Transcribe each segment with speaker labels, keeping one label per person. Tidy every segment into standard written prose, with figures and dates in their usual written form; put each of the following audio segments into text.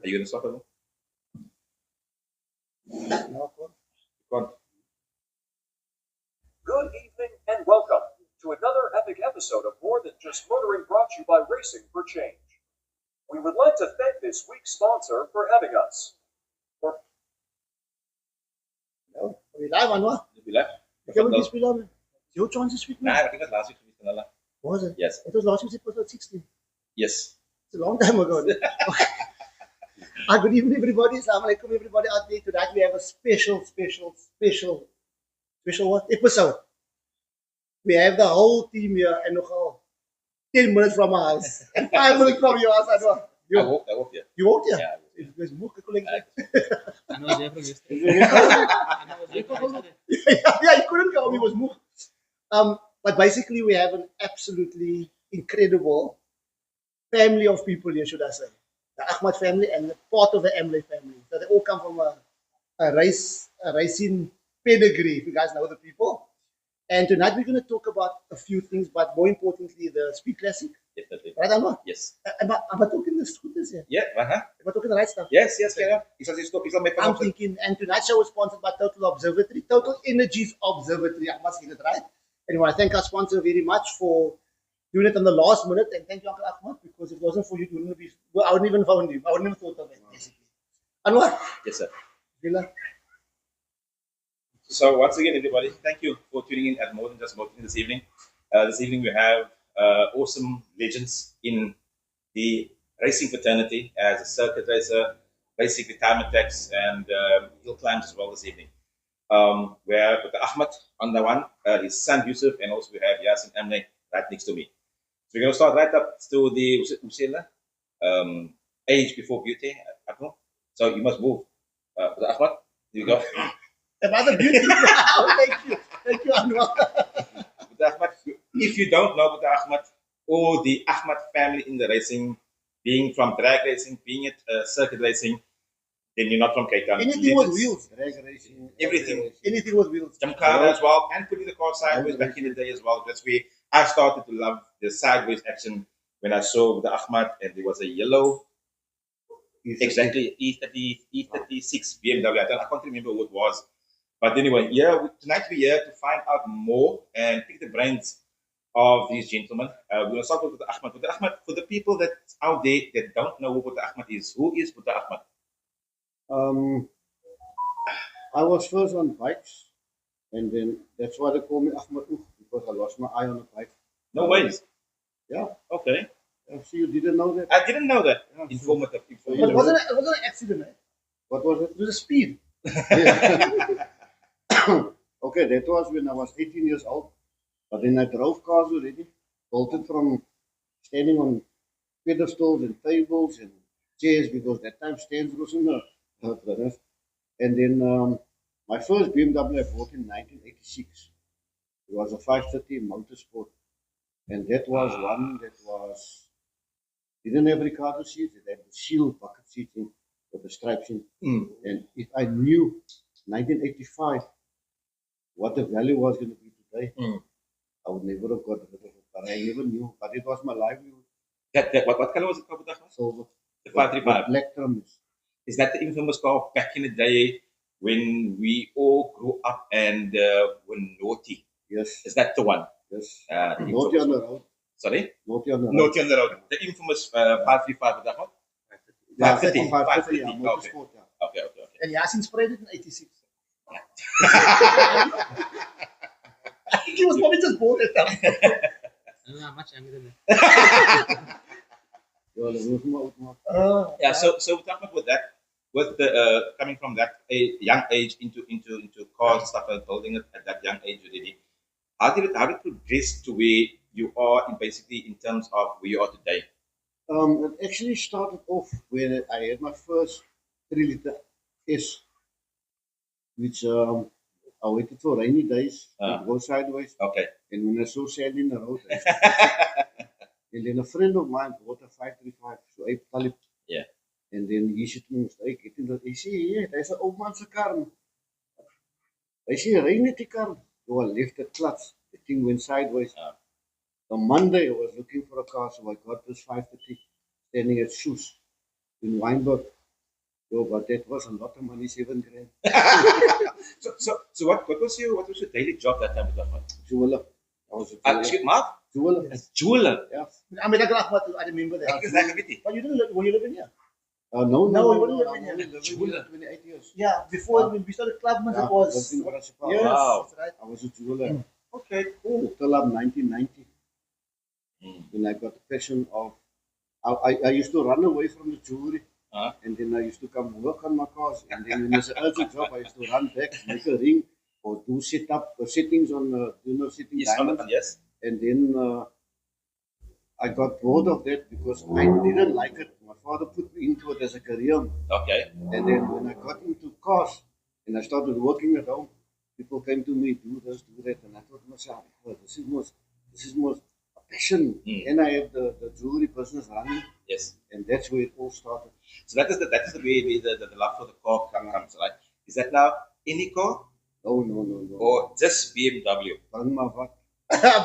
Speaker 1: Are you going to stop it?
Speaker 2: No,
Speaker 1: Go on.
Speaker 3: Good evening and welcome to another epic episode of More Than Just Motoring, brought to you by Racing for Change. We would like to thank this week's sponsor for having us.
Speaker 2: no. We live on what?
Speaker 1: Did we left?
Speaker 2: You can be speed on. Your chance this week,
Speaker 1: Nah,
Speaker 2: man.
Speaker 1: I think that's last week.
Speaker 2: Was it?
Speaker 1: Yes.
Speaker 2: It was last week's episode 16.
Speaker 1: Yes.
Speaker 2: It's a long time ago. Good evening, everybody. Assalamu alaikum, everybody out there. Tonight we have a special what? Episode. We have the whole team here and nogal 10 minutes from our house and 5 minutes from your house. I know.
Speaker 1: I walked here.
Speaker 2: You walked here?
Speaker 1: Yeah.
Speaker 2: It was more calculated.
Speaker 4: I know there from yesterday.
Speaker 2: Yeah, he couldn't come. He was moved. But basically, we have an absolutely incredible family of people here, should I say. The Ahmad family and part of the Amley family. So they all come from a racing pedigree, if you guys know the people. And tonight we're going to talk about a few things, but more importantly, the Speed Classic.
Speaker 1: Definitely.
Speaker 2: Right, Anwar?
Speaker 1: Yes.
Speaker 2: Am I talking the scooters here?
Speaker 1: Yeah.
Speaker 2: Am I talking the right stuff?
Speaker 1: Yes. Carry on. It's on my
Speaker 2: I'm thinking, and tonight's show is sponsored by Total Observatory, Total Energies Observatory. I must get it right. And I want to thank our sponsor very much for doing it on the last minute. And thank you, Uncle Ahmad, because if it wasn't for you, I wouldn't even found you. I wouldn't even thought of it, basically. Anwar?
Speaker 1: Yes, sir.
Speaker 2: Villa?
Speaker 1: So once again, everybody, thank you for tuning in at More Than Just Motoring this evening. This evening we have awesome legends in the racing fraternity as a circuit racer, basically time attacks and hill climbs as well this evening. We have Dr. Ahmad on the one, his son Yusuf, and also we have Yasin Amne right next to me. So we're going to start right up to the age before beauty. So you must move. Dr. Ahmad, here you go.
Speaker 2: Another beauty. Thank you, Anwar.
Speaker 1: Ahmad, if you don't know about Ahmad or the Ahmad family in the racing, being from drag racing, being at circuit racing, then you're not from Cape Town.
Speaker 2: Anything with wheels. Drag racing.
Speaker 1: Everything.
Speaker 2: Anything with wheels.
Speaker 1: Jamkara as well, and putting the car sideways back in the day as well. That's where I started to love the sideways action when I saw the Ahmad, and there was a yellow, exactly E36 BMW. I can't remember what it was. But anyway, tonight we're here to find out more and pick the brains of these gentlemen. We're going to start with Ahmad. With Ahmad, for the people that out there that don't know who Ahmad is, who is Ahmad?
Speaker 5: I was first on bikes, and then that's why they call me Ahmad because I lost my eye on a bike.
Speaker 1: No ways.
Speaker 5: Yeah.
Speaker 1: Okay.
Speaker 5: See, you didn't know that?
Speaker 1: I didn't know that.
Speaker 5: Yeah.
Speaker 1: Informative.
Speaker 2: But it wasn't an accident, right?
Speaker 5: What was
Speaker 2: It was a speed.
Speaker 5: it? Okay, that was when I was 18 years old. But then I drove cars already, bolted from standing on pedestals and tables and chairs because that time stands wasn't a And then my first BMW I bought in 1986. It was a 530 Motorsport. And that was one that didn't have Ricardo seats, it had the shield bucket seats in with the stripes in. And if I knew 1985 what the value was going to be today, I would never have got rid of it. But I never knew. But it was my livelihood.
Speaker 1: What color was the car with Ahmad?
Speaker 5: Silver.
Speaker 1: The 535.
Speaker 5: Black trims.
Speaker 1: Is that the infamous car back in the day when we all grew up and were naughty?
Speaker 5: Yes.
Speaker 1: Is that the one?
Speaker 5: Yes.
Speaker 1: The
Speaker 5: Naughty on the road.
Speaker 1: Sorry?
Speaker 5: Naughty on the road.
Speaker 1: Naughty on the road. The infamous 535 with that one?
Speaker 5: Yeah,
Speaker 1: 530.
Speaker 5: 530, yeah,
Speaker 1: 530.
Speaker 5: Motorsport, yeah.
Speaker 1: Okay.
Speaker 2: And Yasin sprayed it in 86. I think he was probably just bored at that time.
Speaker 4: I don't know how much younger than that.
Speaker 1: Yeah, so with Ahmad, with the coming from that young age into cars and stuff and building it at that young age already, how did it progress to where you are in terms of where you are today?
Speaker 5: It actually started off when I had my first 3-liter S, which I waited for rainy days to go sideways.
Speaker 1: Okay.
Speaker 5: And when I saw sand in the road, and then a friend of mine bought a 535, so I Talib.
Speaker 1: Yeah.
Speaker 5: And then he said to me, he said, yeah, there's an old man's car. I said, rain it, car. So I left the clutch. The thing went sideways. On Monday, I was looking for a car, so I got this 530 standing at Shoes in Weinberg. So, but that was a lot of money, 7 grand.
Speaker 1: So what was your daily job that time?
Speaker 5: Jeweler. I was a jeweler.
Speaker 1: Excuse me,
Speaker 5: Jeweler.
Speaker 1: a jeweler.
Speaker 5: Yeah.
Speaker 2: I mean, I remember that.
Speaker 1: Exactly.
Speaker 2: But you didn't live, were you living here?
Speaker 5: No,
Speaker 2: No, you wouldn't live
Speaker 5: I
Speaker 2: in here.
Speaker 5: only lived
Speaker 1: Jeweler.
Speaker 5: here 28 years.
Speaker 2: Yeah, before when we started Clubman,
Speaker 5: Yeah,
Speaker 2: it was.
Speaker 5: lived in Grassy
Speaker 2: Yes,
Speaker 1: Wow.
Speaker 2: that's right.
Speaker 5: I was a jeweler.
Speaker 1: Okay, cool.
Speaker 5: Till up 1990. When I got the passion of, I used to run away from the jewelry. And then I used to come work on my cars. And then when there's an urgent job, I used to run back, make a ring, or do settings on, setting
Speaker 1: Yes,
Speaker 5: diamonds.
Speaker 1: yes.
Speaker 5: And then I got bored of that because I didn't like it. My father put me into it as a career.
Speaker 1: Okay.
Speaker 5: And then when I got into cars and I started working at home, people came to me, do this, do that. And I thought to myself, oh, this is most a passion. And I have the jewelry business running.
Speaker 1: Yes.
Speaker 5: And that's where it all started.
Speaker 1: So that is the way the love for the car comes, right? Is that now any car
Speaker 5: No.
Speaker 1: or just BMW?
Speaker 5: Bring my what?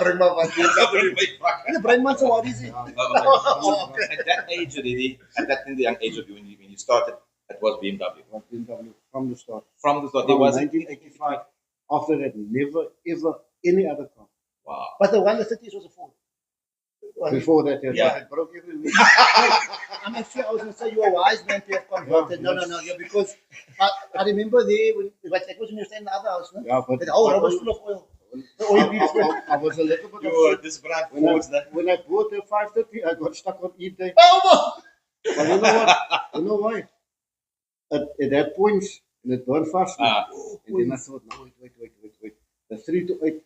Speaker 2: Bring my one.
Speaker 1: Okay.
Speaker 2: Bring my so what is it?
Speaker 1: At that age already, in the young age of you, when you started, it was BMW.
Speaker 5: BMW from the start.
Speaker 1: From the start,
Speaker 5: From
Speaker 1: there was
Speaker 5: 1985. After that, never ever any other car.
Speaker 1: wow.
Speaker 2: But the one, the 30s was a Ford.
Speaker 5: Before that,
Speaker 1: Yeah.
Speaker 5: I broke every week.
Speaker 2: I'm actually, I was going to say you're a wise man to have converted.
Speaker 5: Yeah,
Speaker 2: No, yeah, because I remember there, when it was when you stayed in the other house, no?
Speaker 5: Yeah, but
Speaker 2: The whole room was full of oil. The oil beads were.
Speaker 5: I was a little bit
Speaker 1: You were
Speaker 5: upset.
Speaker 1: this brand
Speaker 5: When I,
Speaker 1: Fords that.
Speaker 5: when I bought the 530, I got stuck on eBay.
Speaker 2: Oh,
Speaker 5: But you know what? You know why? At that point, and it burned fast. And then I thought, no, wait. The 3 to 8,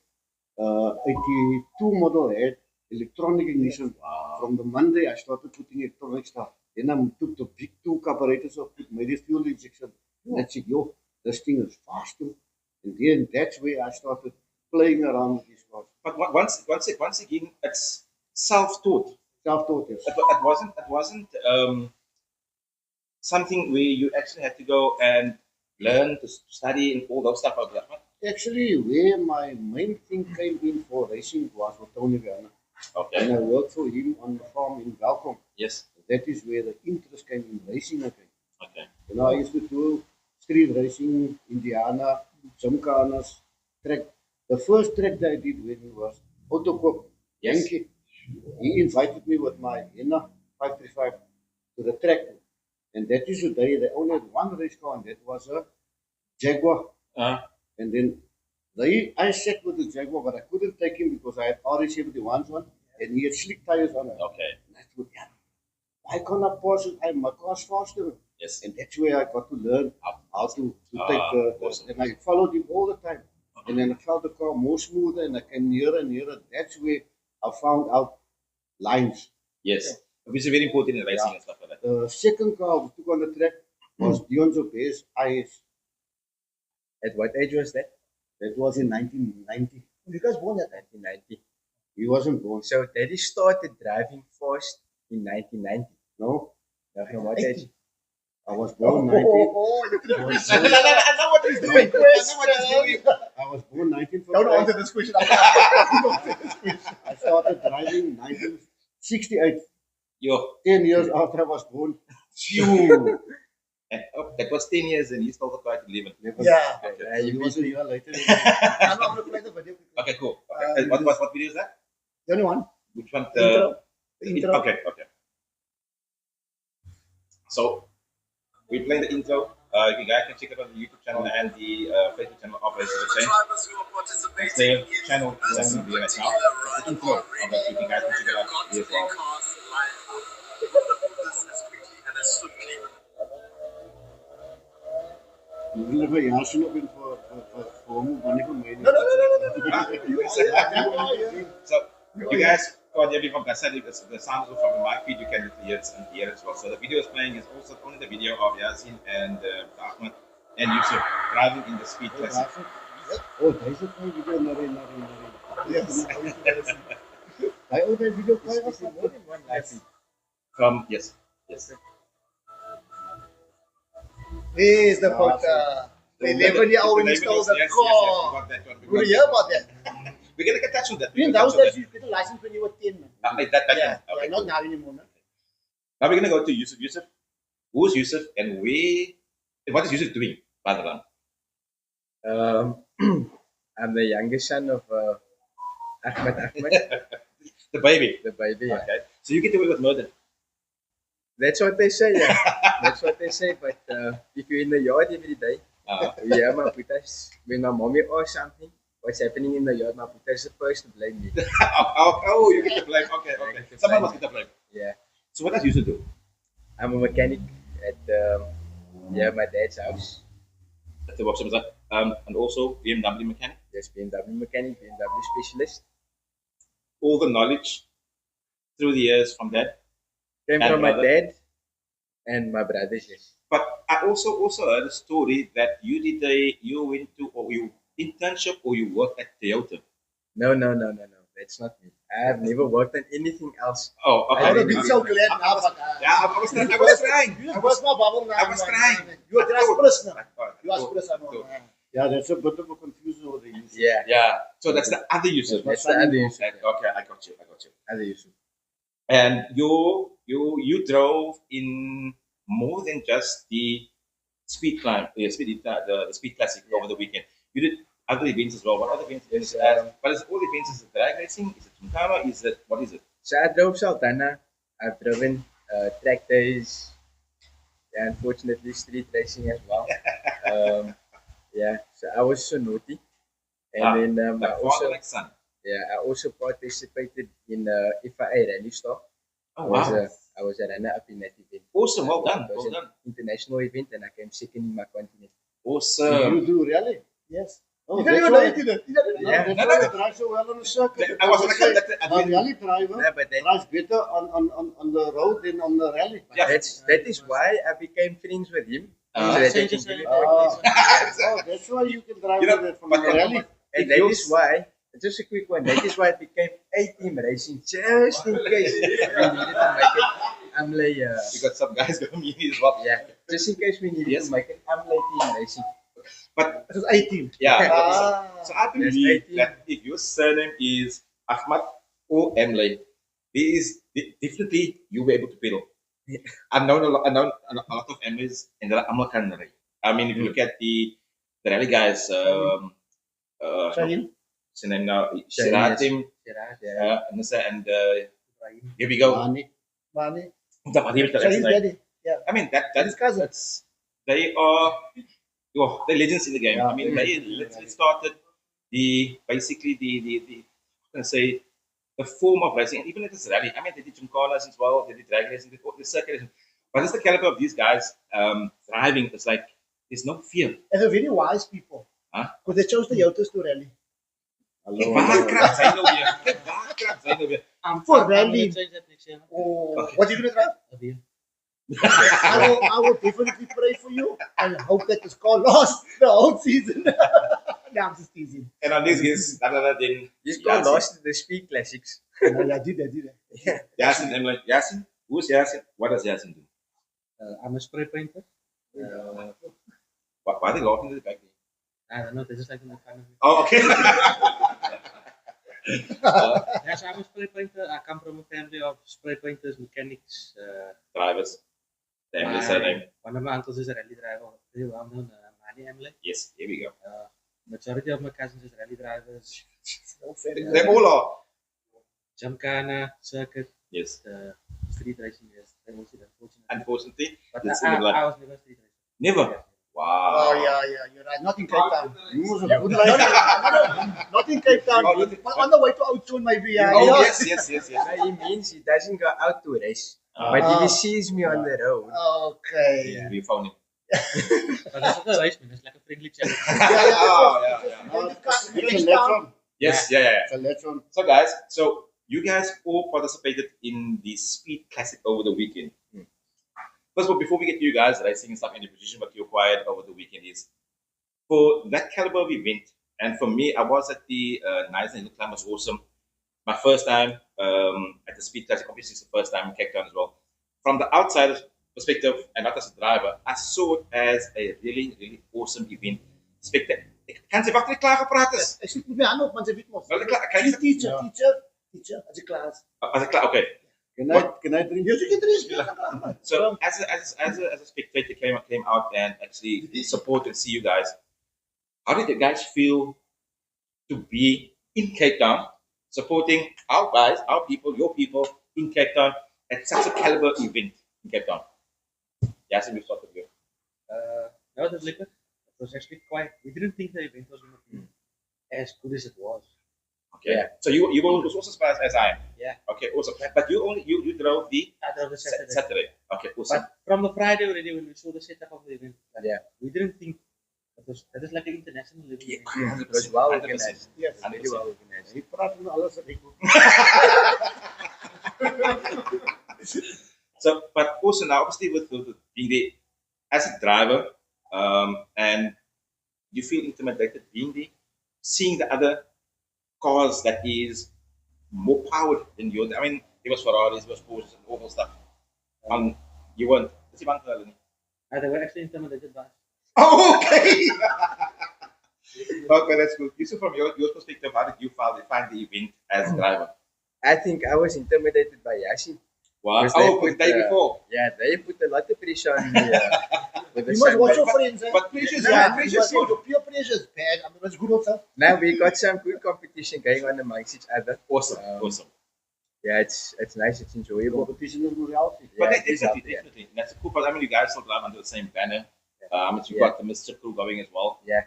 Speaker 5: 82 model had electronic ignition.
Speaker 1: Wow.
Speaker 5: From the Monday, I started putting electronic stuff. Then I took the big 2 carburetors off, made it fuel injection. And I said, yo, this thing is fast too. And then that's where I started playing around with these cars.
Speaker 1: But once again, it's self-taught.
Speaker 5: Self-taught, yes.
Speaker 1: It wasn't something where you actually had to go and learn to study and all those stuff like that.
Speaker 5: Actually, where my main thing came in for racing was with Tony Viana.
Speaker 1: Okay.
Speaker 5: And I worked for him on the farm in Welkom.
Speaker 1: Yes.
Speaker 5: That is where the interest came in racing again.
Speaker 1: Okay.
Speaker 5: You know, I used to do street racing, Indiana, Gymkhanas, track. The first track that I did when he was Autokop,
Speaker 1: Yes.
Speaker 5: Yankee. He invited me with my Henna 535 to the track. And that is the day they only had one race car, and that was a Jaguar. And then I sat with the Jaguar, but I couldn't take him because I had RA71s on, and he had slick tires on it.
Speaker 1: Okay.
Speaker 5: And I thought, yeah, why can't I pass it? My car's faster.
Speaker 1: Yes.
Speaker 5: And that's where I got to learn how to take
Speaker 1: awesome.
Speaker 5: and I followed him all the time. And then I felt the car more smoother, and I came nearer and nearer. That's where I found out lines.
Speaker 1: Yes. Which is very important in racing and stuff like that.
Speaker 5: The second car we took on the track was Dion Jobe's IS.
Speaker 4: At what age was that?
Speaker 5: That was in 1990.
Speaker 2: you guys born that
Speaker 4: 1990.
Speaker 5: He wasn't born.
Speaker 4: So Daddy started driving fast in 1990.
Speaker 5: No,
Speaker 4: Now from what age?
Speaker 5: I was born 19.
Speaker 2: I know what he's doing.
Speaker 5: I was born 19.
Speaker 2: Don't answer this question.
Speaker 5: I started driving 1968.
Speaker 1: Yo.
Speaker 5: 10 years after I was born.
Speaker 1: Phew. That was 10 years and he still got quite 11.
Speaker 2: Yeah.
Speaker 1: Okay.
Speaker 5: He was a year later.
Speaker 2: I'm not going to play the video.
Speaker 1: Okay, cool. Okay. What video is that?
Speaker 2: The only one.
Speaker 1: Which one?
Speaker 2: Intro. The intro.
Speaker 1: Okay. So we're playing the intro. You guys can check it on the YouTube channel and the Facebook channel of Racing for Change. It's their channel that's in there right now. It's the intro of that. You guys can check it out here as well.
Speaker 5: You never asked me for money from me.
Speaker 2: No.
Speaker 1: So you guys can't hear me from Gasset. The sound is from my feed. You can hear it and hear it as well. So the video is playing is also only the video of Yasin and Ahmed and Yusuf driving in the speed classic.
Speaker 5: Oh, there's a video. Nari.
Speaker 2: Yes.
Speaker 5: I owe that video quite
Speaker 1: From yes.
Speaker 2: Here's the photo. The 11-year-old installed the car. Will you hear about that?
Speaker 1: We're going to get touch on that.
Speaker 2: In those days, you get a license when you were 10, man.
Speaker 1: Okay,
Speaker 2: Yeah, not now anymore, man.
Speaker 1: Now we're going to go to Yusuf. Yusuf, Who's Yusuf and what is Yusuf doing, by the way?
Speaker 6: I'm the youngest son of Ahmed,
Speaker 1: The baby.
Speaker 6: the baby. Yeah.
Speaker 1: Okay. So you get to work with Merton.
Speaker 6: That's what they say, yeah. That's what they say. But if you're in the yard every day, yeah, my putas, when my mommy or something, what's happening in the yard, my putas is supposed to blame me.
Speaker 1: Oh, you get to blame. Okay,
Speaker 6: I
Speaker 1: okay.
Speaker 6: get to
Speaker 1: Someone
Speaker 6: blame.
Speaker 1: must get the blame.
Speaker 6: Yeah.
Speaker 1: So what does Yusuf do?
Speaker 6: I'm a mechanic at my dad's house.
Speaker 1: At the workshop, is that? And also BMW mechanic.
Speaker 6: Yes, BMW mechanic, BMW specialist.
Speaker 1: All the knowledge through the years from that.
Speaker 6: Came
Speaker 1: And
Speaker 6: from my
Speaker 1: brother?
Speaker 6: dad and my brothers, yes.
Speaker 1: But I also heard a story that you went to or you internship or you worked at Toyota.
Speaker 6: No. That's not me. I have never worked on anything else.
Speaker 1: Oh, okay.
Speaker 2: I would have been so glad now.
Speaker 1: Yeah, I was trying.
Speaker 2: You was my bubble now.
Speaker 1: I was trying.
Speaker 2: You are just personal. You are personal.
Speaker 5: Yeah, that's a bit of a confusion with the use.
Speaker 6: Yeah,
Speaker 1: Yeah. So that's the other Yusuf.
Speaker 6: that's the other issue.
Speaker 1: Okay, I got you.
Speaker 6: Other issue.
Speaker 1: And you drove in more than just the speed climb, the speed classic over the weekend. You did other events as well. What other events?
Speaker 6: Yes,
Speaker 1: But is all events? Is it drag racing? Is it Gymkhana? Is it what is it?
Speaker 6: So I drove Sultana. I've driven track days. Yeah, unfortunately, street racing as well. Yeah, so I was so naughty. And then I
Speaker 1: Like father,
Speaker 6: also
Speaker 1: like son.
Speaker 6: I also participated in FIA Rally Star.
Speaker 1: Oh wow!
Speaker 6: I was a runner up in that event.
Speaker 1: Awesome. Well done.
Speaker 6: It was
Speaker 1: Well
Speaker 6: an
Speaker 1: done.
Speaker 6: international event, and I came second in my continent.
Speaker 1: Awesome.
Speaker 5: You do really?
Speaker 2: Yes.
Speaker 5: Oh,
Speaker 2: You
Speaker 5: that's
Speaker 2: didn't even
Speaker 5: why-
Speaker 2: know you did it. You didn't even know.
Speaker 6: Yeah.
Speaker 5: That's
Speaker 1: No,
Speaker 5: why
Speaker 1: no,
Speaker 5: you drive so well on the circuit.
Speaker 1: I was like
Speaker 5: Say,
Speaker 1: that.
Speaker 5: a rally driver
Speaker 6: No, but
Speaker 5: drives better on the road than on the rally.
Speaker 1: Yeah.
Speaker 6: that is why I became friends with him.
Speaker 1: Ah.
Speaker 6: So that I
Speaker 4: Change
Speaker 6: can
Speaker 4: his
Speaker 6: give
Speaker 4: name.
Speaker 6: him more
Speaker 5: Ah.
Speaker 6: lessons.
Speaker 5: Oh, that's why you can drive
Speaker 1: You know,
Speaker 5: with it from
Speaker 1: but-
Speaker 5: the rally.
Speaker 6: And that is why, just a quick one, that is why it became ATeam racing, just in case we needed to make it Amley.
Speaker 1: You got some guys going me as well.
Speaker 6: Yeah, just in case we needed
Speaker 1: Yes.
Speaker 6: to make it Amley team racing.
Speaker 1: But
Speaker 2: It was ATeam.
Speaker 1: yeah.
Speaker 2: Ah.
Speaker 1: So I believe
Speaker 6: Yes, 18.
Speaker 1: that if your surname is Ahmad or Emley, there is definitely you'll be able to pedal.
Speaker 6: Yeah.
Speaker 1: I've known a lot of Emleys and they're like, I mean, if you look at the rally guys,
Speaker 2: Shaheen?
Speaker 1: what's his name now?
Speaker 6: Shaheen,
Speaker 1: Shiratim,
Speaker 6: Yeah,
Speaker 1: and here we go.
Speaker 5: Mani.
Speaker 2: Mani?
Speaker 1: That's
Speaker 2: Shaheen's
Speaker 1: right.
Speaker 2: daddy. Yeah.
Speaker 1: I mean, that is
Speaker 2: His cousin.
Speaker 1: they are they're legends in the game.
Speaker 5: Yeah.
Speaker 1: I mean, they literally started basically the I'm gonna say the form of racing, and even if it's rally. I mean, they did Gymkhanas as well, they did drag racing, they did the circuit racing. But it's the caliber of these guys driving. It's like there's no fear.
Speaker 2: And they're very wise people.
Speaker 1: Huh?
Speaker 2: Because they chose the Toyotas to rally.
Speaker 1: Kyk waar krap sy nou weer. Kyk waar krap sy nou weer.
Speaker 2: For
Speaker 4: I'm
Speaker 2: rally.
Speaker 4: gonna change that next year.
Speaker 2: Oh,
Speaker 1: Okay.
Speaker 2: what are you going to drive?
Speaker 4: A beer.
Speaker 2: I will definitely pray for you and hope that this car lasts the whole season. No, I'm just teasing.
Speaker 1: And on this is none other than
Speaker 6: He's got lost in the speed classics.
Speaker 2: No, I did that.
Speaker 1: Yasin. I'm like, Yasin? Who's Yasin? What does Yasin do?
Speaker 4: I'm a spray painter.
Speaker 1: Why are they laughing at the back there?
Speaker 4: I don't know, they just like to make fun of me.
Speaker 1: Oh, okay.
Speaker 4: Yes, I'm a spray painter. I come from a family of spray painters, mechanics.
Speaker 1: Drivers. The Emily
Speaker 4: My-
Speaker 1: surname.
Speaker 4: One of my uncles is a rally driver, very well known, Mani Emily.
Speaker 1: Yes, here we go.
Speaker 4: Majority of my cousins is rally drivers.
Speaker 1: They all are.
Speaker 4: Gymkhana, circuit,
Speaker 1: Yes.
Speaker 4: street racing, yes. They also unfortunately.
Speaker 1: Unfortunately,
Speaker 4: But
Speaker 1: it's in the blood.
Speaker 4: I was never street racing.
Speaker 1: Never. Wow.
Speaker 2: Oh, yeah, you're right. Not in Cape Town.
Speaker 5: You was a
Speaker 1: Yeah.
Speaker 5: good
Speaker 2: No,
Speaker 5: life.
Speaker 2: not in Cape Town.
Speaker 1: Oh, not in-
Speaker 2: But on the way to Oudtshoorn, maybe. Yeah.
Speaker 1: Oh,
Speaker 2: Yeah.
Speaker 1: yes.
Speaker 6: No, he means he doesn't go out to race.
Speaker 1: Ah.
Speaker 6: But if he sees me on the road,
Speaker 2: Okay.
Speaker 1: We found him.
Speaker 4: But that's not a race, man. It's like a friendly challenge.
Speaker 1: Oh, yeah.
Speaker 5: No, it's a
Speaker 2: Cape
Speaker 5: let's
Speaker 2: Town.
Speaker 5: on.
Speaker 1: Yes, yeah.
Speaker 5: It's a let's on.
Speaker 1: So, guys, you guys all participated in the Speed Classic over the weekend. First of all, before we get to you guys racing and stuff in the position what you acquired over the weekend is for that caliber of event, and for me, I was at the Nice and Hill Climb was awesome. My first time at the Speed Classic, obviously it's the first time in Cape Town as well. From the outside perspective, and not as a driver, I saw it as a really, really awesome event. Spectacular. Ek kan sy wag tot ek klaar gepraat is.
Speaker 2: Ek sit met my hand op, man, sy weet mos.
Speaker 1: Wel, ek kan jy
Speaker 2: Teacher. As ek klaar is.
Speaker 1: as ek klaar, okay.
Speaker 5: Can I drink?
Speaker 2: Yes, you can drink.
Speaker 1: So as a spectator came out and actually support and see you guys, how did you guys feel to be in Cape Town, supporting our guys, our people, your people in Cape Town at such a caliber event in Cape Town? Yes, we start with you.
Speaker 4: No, it was lekker. It was actually quite. We didn't think the event was going to be as good as it was.
Speaker 1: Okay.
Speaker 6: Yeah.
Speaker 1: So you were also surprised as I am.
Speaker 4: Yeah.
Speaker 1: Okay. Awesome. But you drove the
Speaker 4: I drove the Saturday.
Speaker 1: Saturday. Okay. Awesome.
Speaker 4: But from the Friday already, when we saw the setup of the event,
Speaker 6: Yeah.
Speaker 4: we didn't think that is like an international event.
Speaker 1: Yeah.
Speaker 6: It was well
Speaker 1: 100%.
Speaker 6: organized.
Speaker 2: Yes.
Speaker 6: Really well organized.
Speaker 5: Hy praat van alles wat ek moet.
Speaker 1: So, but also now, obviously, with being there as a driver, and you feel intimidated being there, seeing the other cars that is more powered than yours. I mean, there was Ferraris, there was Porsches, and all that stuff. You weren't. Is he bang for that?
Speaker 4: They were actually intimidated by us.
Speaker 1: Oh, okay. Okay, that's good. Yusuf, from your perspective, how did you find the event as a driver?
Speaker 6: I think I was intimidated by Yasin.
Speaker 1: Wow.
Speaker 6: Because they
Speaker 1: Oh,
Speaker 6: put,
Speaker 1: the day before.
Speaker 6: Yeah, they put a lot of pressure on me. With the
Speaker 2: You must watch
Speaker 6: sun.
Speaker 2: your friends. Eh?
Speaker 1: But precious,
Speaker 2: Nah,
Speaker 1: yeah, precious.
Speaker 2: your peer pressure is bad. I mean, it's good also.
Speaker 6: Now we got some good competition going on amongst each other.
Speaker 1: Awesome,
Speaker 6: Um,
Speaker 1: awesome.
Speaker 6: Yeah, it's nice, it's enjoyable.
Speaker 5: Competition is more healthy.
Speaker 1: But
Speaker 6: Yeah, it's
Speaker 1: definitely,
Speaker 6: out,
Speaker 1: definitely. That's cool. But I mean, you guys still drive under the same banner. You've
Speaker 6: Yeah.
Speaker 1: got the Mr. Crew going as well.
Speaker 6: Yeah.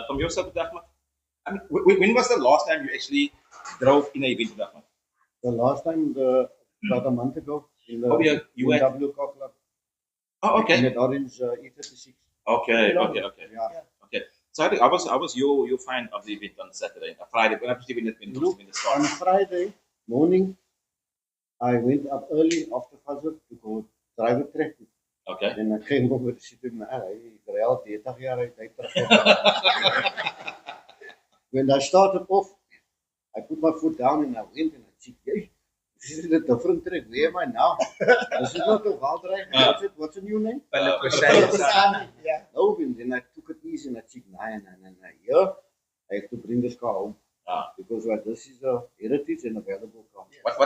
Speaker 1: From your side, Ahmed, I mean, when was the last time you actually drove in an event with Ahmed?
Speaker 5: The last time, about a month ago, in the
Speaker 1: Oh, yeah, you were-
Speaker 5: BMW car club,
Speaker 1: Oh,
Speaker 5: in
Speaker 1: okay.
Speaker 5: that orange E36.
Speaker 1: Okay, okay.
Speaker 5: Yeah.
Speaker 1: So how was your find of the event on Saturday, Friday? When actually when it
Speaker 5: On
Speaker 1: started?
Speaker 5: Friday morning, I went up early after Fajr to go drive a track.
Speaker 1: Okay.
Speaker 5: And I came over to sit in my eye. I ry 30 jaar uit terug. When I started off, I put my foot down and I went and I said, "Hey, this is a different track. Where am I now? This is not a wild drive. What's the new name?"
Speaker 2: Yeah.
Speaker 5: No, and then I took it easy and I said, "Nah. Here, I have to bring this car home because this is a heritage and a valuable car.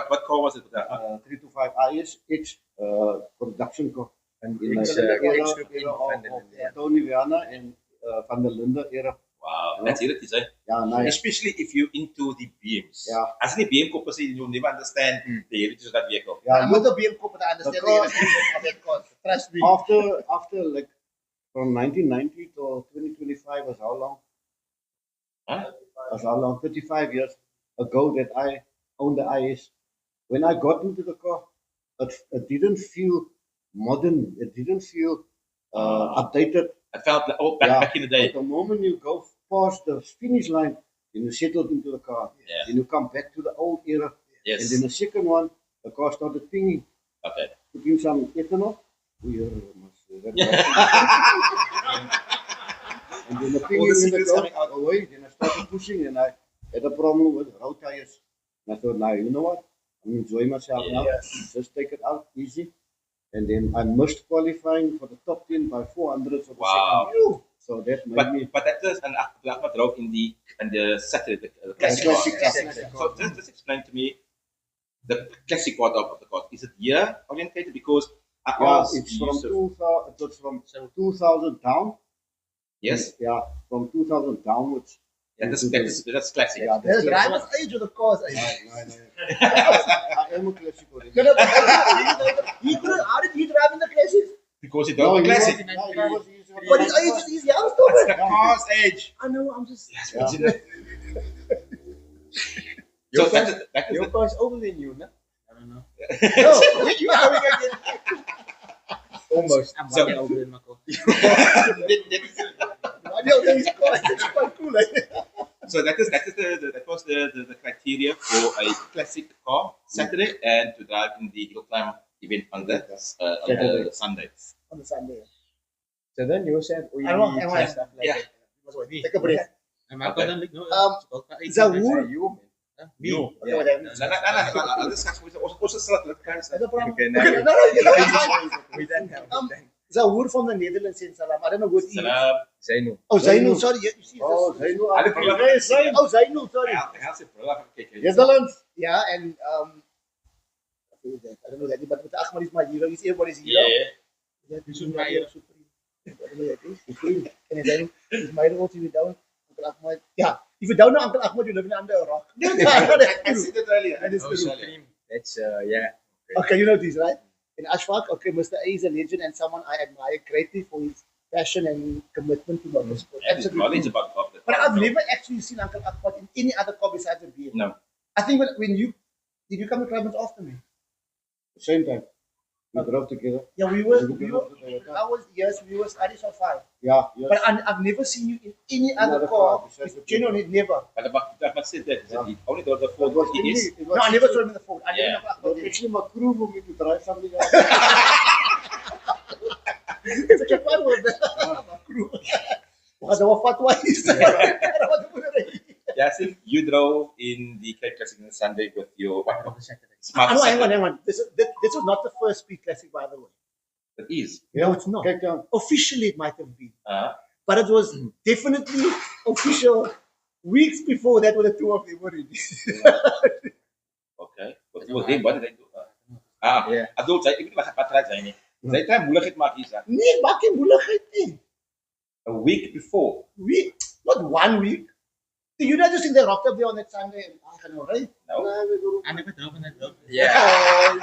Speaker 1: What car was it?
Speaker 5: 325 IS X production car.
Speaker 6: And
Speaker 5: In
Speaker 6: it's
Speaker 5: the era
Speaker 6: group in Van der Linde, yeah.
Speaker 5: Tony Viana and Van der Linde era.
Speaker 1: Wow, that's it, is it?
Speaker 5: Yeah, nice.
Speaker 1: Especially if you're into the BMs.
Speaker 5: Yeah.
Speaker 1: As in the BM couple, you'll never understand the heritage of that vehicle.
Speaker 5: Yeah,
Speaker 2: I'm with the BM Corp, I understand
Speaker 5: The
Speaker 2: the
Speaker 5: car-
Speaker 2: heritage of that cause. Trust me.
Speaker 5: after like from 1990 to 2025 was how long?
Speaker 1: Huh?
Speaker 5: Was how long? 35 years ago that I owned the IS. When I got into the car, it didn't feel modern. It didn't feel updated.
Speaker 1: I felt like, oh,
Speaker 5: Yeah.
Speaker 1: back in the day.
Speaker 5: But the moment you go past the finish line, then you settled into the car.
Speaker 1: Yeah.
Speaker 5: Then you come back to the old era.
Speaker 1: Yes.
Speaker 5: And then the second one, the car started pinging.
Speaker 1: Okay.
Speaker 5: Put in some ethanol. And then the pinging
Speaker 1: All the
Speaker 5: in the
Speaker 1: secrets
Speaker 5: car
Speaker 1: coming out.
Speaker 5: away. Then I started pushing and I had a problem with road tires. And I thought, now, you know what? I'm enjoying myself now.
Speaker 2: Yes.
Speaker 5: Just take it out easy. And then I missed qualifying for the top 10 by 400 of the
Speaker 1: Wow.
Speaker 5: second. So that made me.
Speaker 1: But that is an Ahmed drove in the Saturday, the classic
Speaker 5: Classic
Speaker 1: car.
Speaker 5: car.
Speaker 1: So just explain to me the classic part of the car. Is it year orientated? Because I
Speaker 5: Yeah,
Speaker 1: asked
Speaker 5: it's from
Speaker 1: Yusuf.
Speaker 5: 2000. It was from 2000 down.
Speaker 1: Yes.
Speaker 5: Yeah, from 2000 downwards.
Speaker 1: Yeah, that's classic.
Speaker 5: Yeah,
Speaker 2: There's
Speaker 5: that's
Speaker 2: driver's age of the cause.
Speaker 5: No. I am a classic already.
Speaker 2: No, but how did he drive in the classics?
Speaker 1: Because it
Speaker 5: No,
Speaker 1: was
Speaker 5: he
Speaker 1: classic.
Speaker 5: was
Speaker 2: But his age is young,
Speaker 1: That's
Speaker 2: stupid.
Speaker 1: the car's age.
Speaker 2: I know, I'm just.
Speaker 1: Yes,
Speaker 5: Yeah.
Speaker 1: but you know. So that is
Speaker 6: Your car is older than you, no?
Speaker 4: I don't know.
Speaker 2: No, when you are having again.
Speaker 6: Almost.
Speaker 4: I'm
Speaker 1: So-
Speaker 4: one year older than my car.
Speaker 2: I know that his car is quite cool.
Speaker 1: So that was the criteria for a classic car Saturday and to drive in the hill climb event on the Sunday.
Speaker 2: On the Sunday.
Speaker 6: So then you said,
Speaker 2: I don't know, am I-
Speaker 6: stuff like
Speaker 1: Yeah.
Speaker 6: that.
Speaker 2: Take a break.
Speaker 4: And my
Speaker 1: Okay.
Speaker 4: car like, no,
Speaker 2: Zawoer.
Speaker 6: Yeah, you, man.
Speaker 2: Me.
Speaker 6: You.
Speaker 2: Okay, what that means.
Speaker 1: No, I'll discuss with also still at
Speaker 2: That's the problem.
Speaker 6: Okay,
Speaker 2: Okay,
Speaker 6: now
Speaker 2: no,
Speaker 6: we don't have that.
Speaker 2: Zawoer from the Netherlands in Salam. I don't know what he is.
Speaker 1: Salam.
Speaker 6: Zainu.
Speaker 2: Oh, Zainu, sorry. You see,
Speaker 5: Oh,
Speaker 2: this-
Speaker 5: Zainu.
Speaker 1: I didn't know.
Speaker 2: Oh, Zainu, sorry.
Speaker 1: Hij had zijn bril afgekeken.
Speaker 5: Netherlands.
Speaker 2: Yeah, and Who is that? I don't know that, but Ahmad is my hero. He's everybody's hero.
Speaker 1: Yeah.
Speaker 2: That
Speaker 4: This is my hero.
Speaker 2: Supreme. I don't know that is. Supreme. And then he's my hero also. If you don't, Uncle Ahmad. Yeah. If you don't know Uncle Ahmad, you're living under a rock.
Speaker 1: I said that earlier.
Speaker 2: That is
Speaker 6: Oh,
Speaker 2: true.
Speaker 6: Supreme. That's yeah.
Speaker 2: Okay, you know this, right? In Ashfaq, okay, Mr. A is a legend and someone I admire greatly for his passion and commitment to motorsport.
Speaker 1: And his knowledge
Speaker 2: Absolutely.
Speaker 1: about the
Speaker 2: But
Speaker 1: car.
Speaker 2: I've never actually seen Uncle Ahmad in any other car besides a BM.
Speaker 1: No.
Speaker 2: I think when you did you come to Clemens after me?
Speaker 5: Same time. We drove together.
Speaker 2: Yeah, we were I was yes, we were studies on 5.
Speaker 5: Yeah, yes.
Speaker 2: But I've never seen you in any other
Speaker 5: Another
Speaker 2: car.
Speaker 5: car besides the
Speaker 2: Genuinely never.
Speaker 1: But I must say that
Speaker 5: Yeah.
Speaker 1: he only got the
Speaker 5: It
Speaker 1: Ford
Speaker 5: was
Speaker 1: GTS.
Speaker 5: it
Speaker 2: No, I never saw him in the Ford. I
Speaker 1: Yeah.
Speaker 2: never know
Speaker 5: It was
Speaker 2: Ahmad.
Speaker 5: actually my crew for me to drive something else.
Speaker 2: It's such a fun word. Crew. Was our fatwa is.
Speaker 1: Yeah, I think you drove in the Cape Classic on Sunday with your
Speaker 4: I drove the Saturday.
Speaker 1: smart.
Speaker 2: No, hang on. This was not the first speed classic, by the way.
Speaker 1: It is.
Speaker 2: No, it's not.
Speaker 5: Cape Town.
Speaker 2: Officially, it might have been.
Speaker 1: Uh,
Speaker 2: But it was definitely official weeks before that with the two of them already.
Speaker 1: okay. Wat did they do?
Speaker 6: Yeah.
Speaker 1: Ek bedoel, sy ek weet nie wat raak sy nie. Sy het moeilikheid maak hier.
Speaker 2: Nee, bakkie moeilijkheid nie.
Speaker 1: A week before.
Speaker 2: Not 1 week. So you not just think they rocked up there on that Sunday and I don't know, right?
Speaker 1: No.
Speaker 4: I never drove in that road.
Speaker 6: Yeah.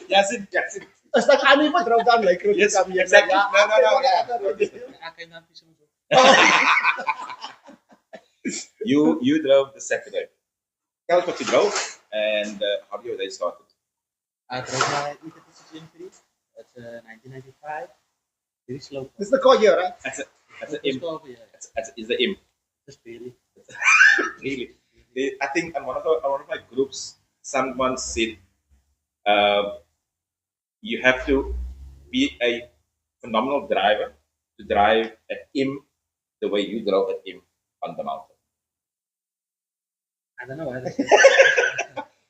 Speaker 1: Yes, it.
Speaker 2: It's like I never drove down Lake Road
Speaker 1: Yes,
Speaker 2: to come here.
Speaker 1: exactly.
Speaker 2: Yeah,
Speaker 1: No,
Speaker 2: okay,
Speaker 1: yeah.
Speaker 2: whatever.
Speaker 4: I came down fishing.
Speaker 1: You drove the Saturday. Tell us what you drove and how your day started.
Speaker 4: I drove my E36 M3. That's 1995. Very slow.
Speaker 2: This is the car here, right?
Speaker 1: That's an
Speaker 4: Just
Speaker 1: M.
Speaker 4: over here.
Speaker 1: Is the M.
Speaker 4: Just barely.
Speaker 1: Really. I think on one of my groups, someone said you have to be a phenomenal driver to drive at M the way you drove at M on the mountain.
Speaker 4: I don't know why.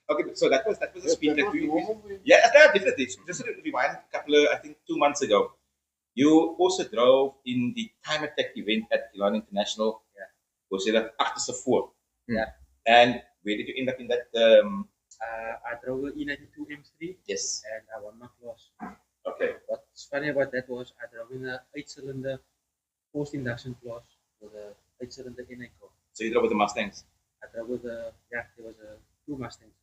Speaker 1: Okay, so that was a speed that you.
Speaker 5: normal.
Speaker 1: Yeah, definitely. Just to rewind a couple of, I think 2 months ago, you also drove in the time attack event at Milan International.
Speaker 4: Yeah.
Speaker 1: Was it after Safor?
Speaker 4: Yeah.
Speaker 1: And where did you end up in that?
Speaker 4: I drove an E92 M3
Speaker 1: Yes.
Speaker 4: and I won my class.
Speaker 1: Okay.
Speaker 4: What's funny about that was I drove in an 8-cylinder post-induction class with a 8-cylinder NA car.
Speaker 1: So you drove with the Mustangs.
Speaker 4: I drove with there was a 2 Mustangs.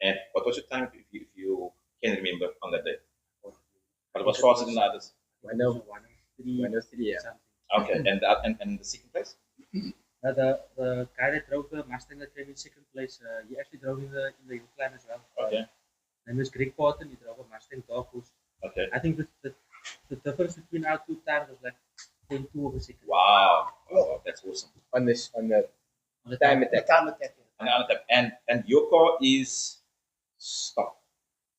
Speaker 1: And what was your time, if you can remember, on that day? But it was faster than the others.
Speaker 4: 103.
Speaker 6: 103, yeah.
Speaker 4: Something.
Speaker 1: Okay. And the second place?
Speaker 4: The guy that drove the Mustang that came in second place, he actually drove in the hill climb as well.
Speaker 1: Okay.
Speaker 4: His name is Greg Parton. He drove a Mustang Dark Horse.
Speaker 1: Okay.
Speaker 4: I think the difference between our two times was like 10-2 of a second.
Speaker 1: Wow. Oh, that's awesome.
Speaker 6: On the
Speaker 4: On the
Speaker 6: time
Speaker 2: The
Speaker 6: attack.
Speaker 2: time attack.
Speaker 1: And your car is stop.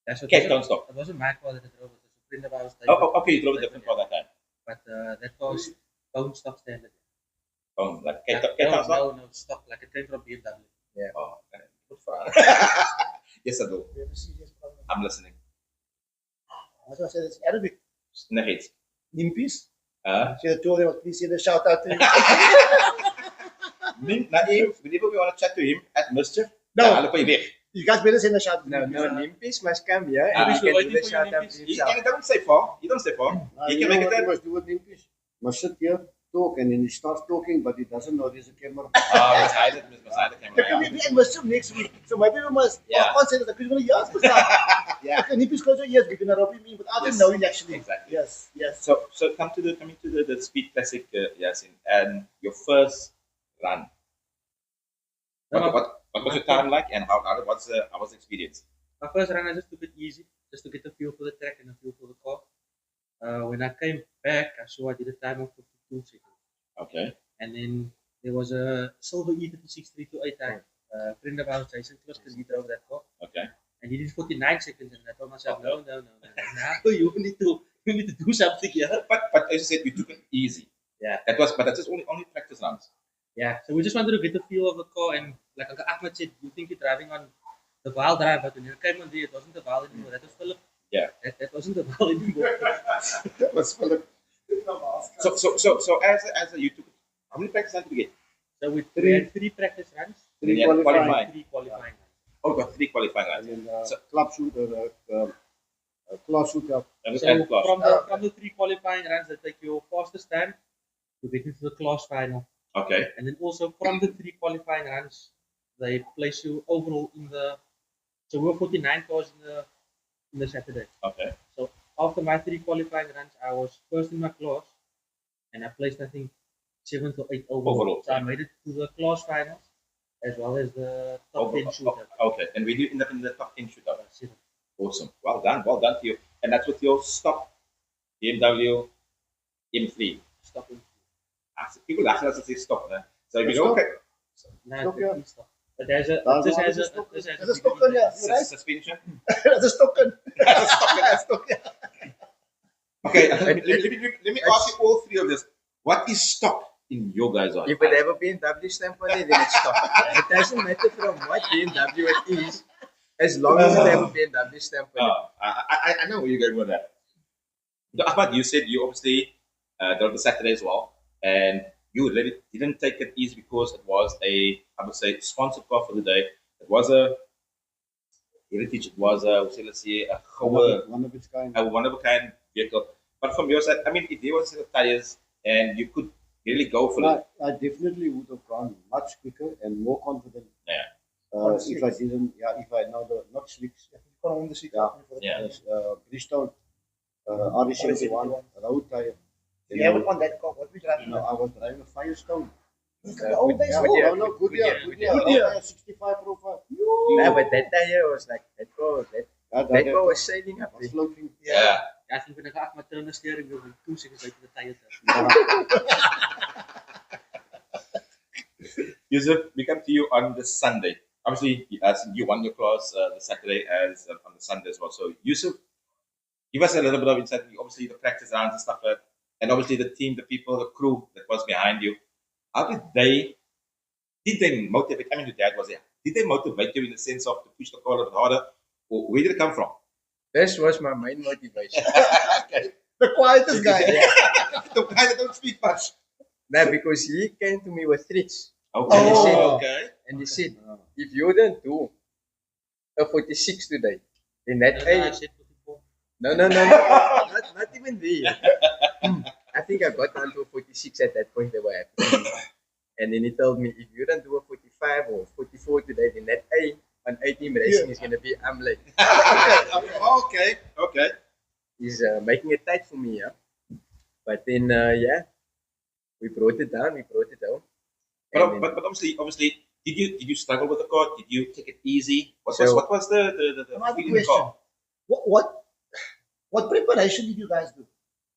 Speaker 4: That's what
Speaker 1: Cape Town stop.
Speaker 4: It wasn't my car that I drove. It was a friend of ours.
Speaker 1: Okay, you drove a different car that time.
Speaker 4: But that car was don't stop standard.
Speaker 1: Oh, like Cape Town stop?
Speaker 4: No, stop like a train from BMW.
Speaker 1: Oh, okay. Good for her. Yes, I do.
Speaker 2: We have a serious problem.
Speaker 1: I'm listening.
Speaker 2: As I said, it's Arabic.
Speaker 1: Nagits.
Speaker 2: Nimpies.
Speaker 1: Uh,
Speaker 2: So the two of them, please say the shout out to him.
Speaker 1: Naeem, whenever we want to chat to him at Mischief,
Speaker 2: No.
Speaker 1: hulle gooi weg.
Speaker 2: You guys better send a shout out.
Speaker 6: No, Nimpies must come here
Speaker 1: Ah,
Speaker 6: and
Speaker 4: we
Speaker 6: he can
Speaker 4: should
Speaker 6: do
Speaker 4: wait
Speaker 6: the
Speaker 4: for
Speaker 6: shout
Speaker 4: you,
Speaker 6: out
Speaker 4: Nimpies.
Speaker 6: himself.
Speaker 1: And don't say far. You don't say far. You can make it
Speaker 5: He
Speaker 1: that.
Speaker 5: must do what Nimpies. Must sit here, talk, and then he starts talking, but he doesn't know there's a camera.
Speaker 1: Let's hide it. Let's hide the
Speaker 2: There
Speaker 1: camera.
Speaker 2: can be Mischief next week. So maybe we must.
Speaker 1: Yeah.
Speaker 2: I can't say that because we're going to years for stuff.
Speaker 1: Yeah.
Speaker 2: Okay, Nimpies close your ears. We're going to rob him in without him
Speaker 1: Yes.
Speaker 2: knowing actually.
Speaker 1: Exactly.
Speaker 2: Yes, yes.
Speaker 1: So coming to the Speed Classic, Yasin, and your first run. What was your time like, and how was the experience?
Speaker 4: My first run, I just took it easy, just to get a feel for the track and a feel for the car. When I came back, I saw I did a time of 52 seconds.
Speaker 1: Okay.
Speaker 4: And then there was a silver E36 328 time. A friend of ours, Jason Clifton, he drove that car.
Speaker 1: Okay.
Speaker 4: And he did 49 seconds, and I told myself,
Speaker 1: Okay.
Speaker 4: no. Now you need to do something here.
Speaker 1: But as you said, you took it easy.
Speaker 4: Yeah.
Speaker 1: But that's just only practice runs.
Speaker 4: Yeah, so we just wanted to get the feel of the car, and like Uncle Ahmed said, you think you're driving on the Val drive, but when you came on there, it wasn't the Val anymore. That was Philip.
Speaker 1: Yeah.
Speaker 4: That wasn't the Val anymore.
Speaker 5: That was Philip.
Speaker 1: So as a you took, how many practice runs did you get?
Speaker 4: So we had 3 practice runs,
Speaker 1: Three
Speaker 5: qualifying.
Speaker 1: qualifying.
Speaker 4: 3 qualifying runs.
Speaker 1: Oh, got 3 qualifying
Speaker 5: And
Speaker 1: runs.
Speaker 5: then
Speaker 1: So-
Speaker 5: club shoot class shoot up.
Speaker 1: And
Speaker 4: So
Speaker 1: and class.
Speaker 4: from the 3 qualifying runs that take your fastest time to get into the class final.
Speaker 1: Okay.
Speaker 4: And then also from the 3 qualifying runs, they place you overall in the. So we were 49 cars in the Saturday.
Speaker 1: Okay.
Speaker 4: So after my 3 qualifying runs, I was first in my class, and I placed I think 7th or 8th overall. So I made it to the class finals as well as the top 10 shooter.
Speaker 1: Okay. And we did end up in the top 10 shooter. Awesome. Well done to you. And that's with your stock BMW M3.
Speaker 4: Stop in.
Speaker 1: So people laugh at us and say stop. So if you
Speaker 5: Stop.
Speaker 1: don't okay.
Speaker 4: No,
Speaker 5: Stop, yeah.
Speaker 4: stop. But there's a
Speaker 5: That's
Speaker 4: this
Speaker 5: what
Speaker 4: has
Speaker 5: it is,
Speaker 4: a
Speaker 5: stop.
Speaker 4: this has
Speaker 2: There's a stocker, yeah. You're right.
Speaker 1: Suspension.
Speaker 2: There's a stocker. Stocker.
Speaker 1: Okay. Let me ask you all 3 of this. What is stock in your guys' eyes?
Speaker 6: If it have a BMW stamp on it, then it's stock. It doesn't matter from what BMW it is, as long as it have a BMW stamp on it.
Speaker 1: I know where you're going with that. So, Ahmad, you said you obviously drove the Saturday as well, and you really didn't take it easy because it was I would say, sponsored car for the day. It was a heritage. It was let's say a
Speaker 5: One of its kind.
Speaker 1: one of a kind vehicle. But from your side, I mean, if there was tires and you could really go for it.
Speaker 5: I definitely would have gone much quicker and more confident.
Speaker 1: Yeah.
Speaker 5: If I didn't, if I know the not slicks,
Speaker 2: You can't own the seat.
Speaker 5: Yeah.
Speaker 1: Yeah.
Speaker 5: Bridgestone, RD71, road tire.
Speaker 2: You haven't on that car. What we driving?
Speaker 5: No, I was driving a Firestone.
Speaker 2: The old days.
Speaker 6: Goodyear.
Speaker 5: No, Goodyear.
Speaker 2: Goodyear.
Speaker 5: 65 profile.
Speaker 6: Yeah, but that tire was like, that car was sailing up
Speaker 5: was
Speaker 6: there.
Speaker 5: floating.
Speaker 1: Yeah.
Speaker 4: I think when I got my turn steering wheel, 2 seconds later the tire turned.
Speaker 1: Yusuf, we come to you on the Sunday. Obviously, you won your class the Saturday as on the Sunday as well. So, Yusuf, give us a little bit of insight. Obviously, the practice rounds and stuff like that, and obviously the team, the people, the crew that was behind you. How did they motivate? I mean, your dad was there. Did they motivate you in the sense of to push the car a little bit harder, or where did it come from?
Speaker 6: This was my main motivation.
Speaker 1: Okay.
Speaker 2: The quietest guy.
Speaker 1: The guy that don't speak much.
Speaker 6: No, because he came to me with threats.
Speaker 1: Okay.
Speaker 2: Oh.
Speaker 1: Okay.
Speaker 6: And he said, if you don't do a 46 today, then that
Speaker 4: And I
Speaker 6: A.
Speaker 4: said 44.
Speaker 6: No. Not even there. I think I got down to a 46 at that point. They were happy. And then he told me, if you don't do a 45 or 44 today, then that A on ATeam racing is going to be I'm late.
Speaker 1: Okay.
Speaker 6: He's making it tight for me, yeah. But then, we brought it down.
Speaker 1: But obviously, did you struggle with the car? Did you take it easy? What was the
Speaker 2: Another
Speaker 1: feeling in the
Speaker 2: question.
Speaker 1: car?
Speaker 2: What preparation did you guys do?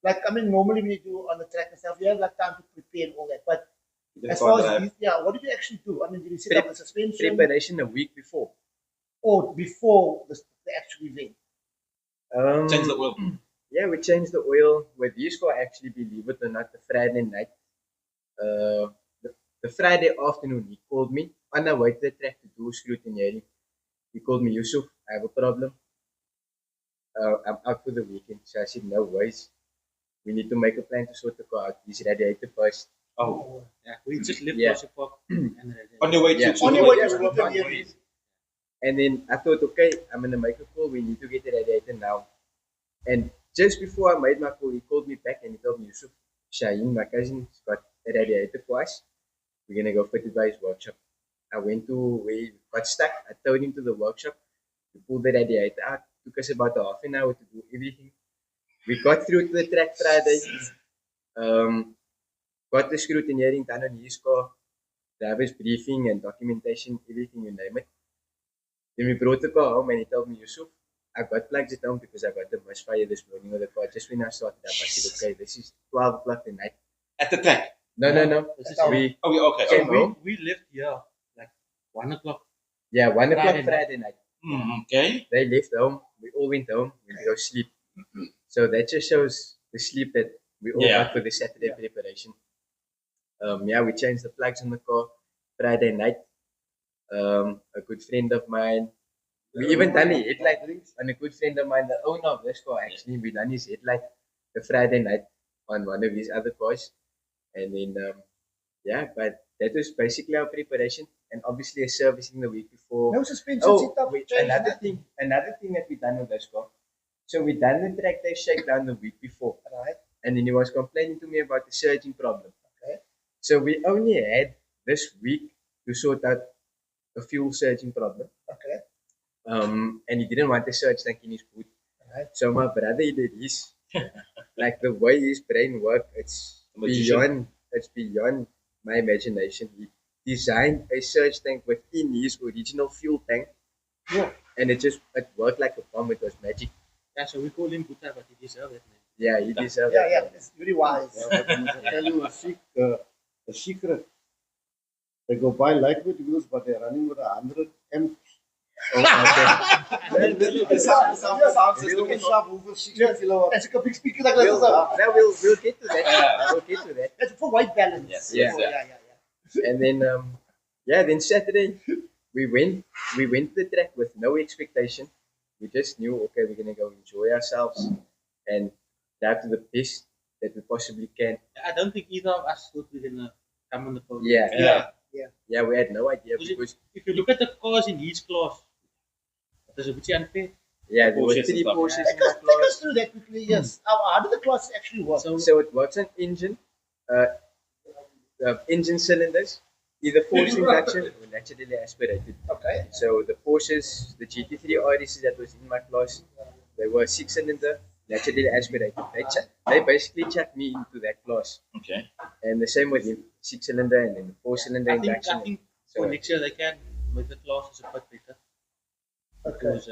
Speaker 2: Like, I mean, normally when you do on the track and stuff, you have like time to prepare and all that. But as far as what did you actually do? I mean, did you set up the suspension
Speaker 6: Preparation a week before.
Speaker 2: or before the actual event?
Speaker 1: Change the oil.
Speaker 6: Yeah, we changed the oil with this car actually, believe it or not, the Friday night. The Friday afternoon, he called me on the way to the track to do scrutineering. He called me, Yusuf, I have a problem. I'm out for the weekend. So I said, no worries. We need to make a plan to sort the car out. He's radiator first.
Speaker 1: Oh,
Speaker 4: Yeah, we just left
Speaker 6: Yeah.
Speaker 4: Joseph Park and
Speaker 1: on your way to
Speaker 6: Yeah.
Speaker 2: On your way to
Speaker 6: Yeah,
Speaker 2: scrutineering.
Speaker 6: And then I thought, okay, I'm going to make a call. We need to get the radiator now. And just before I made my call, he called me back and he told me, Yusuf, Shaheen, my cousin, has got a radiator for us. We're going to go fit it by his workshop. I went to where he got stuck. I towed him to the workshop. We pulled the radiator out. Took us about half an hour to do everything. We got through to the track Friday. Got the scrutineering done on his car. Driver's briefing and documentation, everything, you name it. Then we brought the car home and he told me, Yusuf, I got plugs at home because I got the misfire this morning with the car. Just when I started up, I said, okay, this is 12 o'clock at night.
Speaker 1: at the track.
Speaker 6: No.
Speaker 4: This is
Speaker 6: We
Speaker 1: Okay.
Speaker 6: Came
Speaker 4: So
Speaker 6: home.
Speaker 4: we left here like 1 o'clock.
Speaker 6: 1 o'clock
Speaker 4: Friday night.
Speaker 6: Friday night.
Speaker 1: Okay.
Speaker 6: They left home. We all went home. We go sleep. So that just shows the sleep that we all
Speaker 1: Yeah.
Speaker 6: got for the Saturday preparation. We changed the plugs on the car Friday night. A good friend of mine. We even done a headlight on a good friend of mine, the owner of this car actually. We done his headlight the Friday night on one of his other cars. And then, but that was basically our preparation. and obviously a servicing the week before.
Speaker 2: No suspension
Speaker 6: Oh,
Speaker 2: setup.
Speaker 6: wait,
Speaker 2: change,
Speaker 6: another
Speaker 2: nothing.
Speaker 6: thing that we done with this car. So we done the tractor shakedown the week before,
Speaker 2: Right.
Speaker 6: and then he was complaining to me about the surging problem.
Speaker 2: Okay.
Speaker 6: So we only had this week to sort out a fuel surging problem.
Speaker 2: Okay.
Speaker 6: And he didn't want the surge tank in his boot.
Speaker 2: Right.
Speaker 6: So my brother did his, like the way his brain works, it's beyond my imagination. He designed a surge tank within his original fuel tank.
Speaker 2: Yeah.
Speaker 6: And it worked like a bomb. It was magic.
Speaker 4: Yeah, so we call him Buddha, but he deserves it, man.
Speaker 6: Yeah, he deserved
Speaker 2: Yeah,
Speaker 6: that.
Speaker 2: yeah. It's very wise.
Speaker 5: Yeah, but I must tell you a secret. They go buy lightweight wheels, but they're running with 100 amps.
Speaker 6: Oh, okay.
Speaker 5: The sound system is sharp over 60 kilowatt.
Speaker 2: That's a big speaker like this.
Speaker 6: We'll get to that. We'll get to that.
Speaker 2: That's for white balance.
Speaker 1: Yes,
Speaker 6: Yeah.
Speaker 2: Yeah.
Speaker 6: And then then Saturday we went to the track with no expectation. We just knew, okay, we're gonna go enjoy ourselves and drive to the best that we possibly can.
Speaker 4: I don't think either of us thought we were gonna come on the podium.
Speaker 6: Yeah, we had no idea because
Speaker 4: If you look at the cars in each class, it is a bit unfair.
Speaker 6: there were
Speaker 1: Porsches and
Speaker 6: 3
Speaker 1: stuff.
Speaker 6: Porsches in
Speaker 2: Take us
Speaker 6: the class.
Speaker 2: through that quickly. Yes. How do the classes actually work?
Speaker 6: So it works on engine cylinders, either forced induction or naturally aspirated.
Speaker 2: Okay.
Speaker 6: So the Porsches, the GT3 RS that was in my class, they were 6-cylinder, naturally aspirated. They basically chucked me into that class.
Speaker 1: Okay.
Speaker 6: And the same with him, 6-cylinder and then the 4-cylinder
Speaker 4: I think
Speaker 6: induction.
Speaker 4: for next year they can make the classes a bit better. Because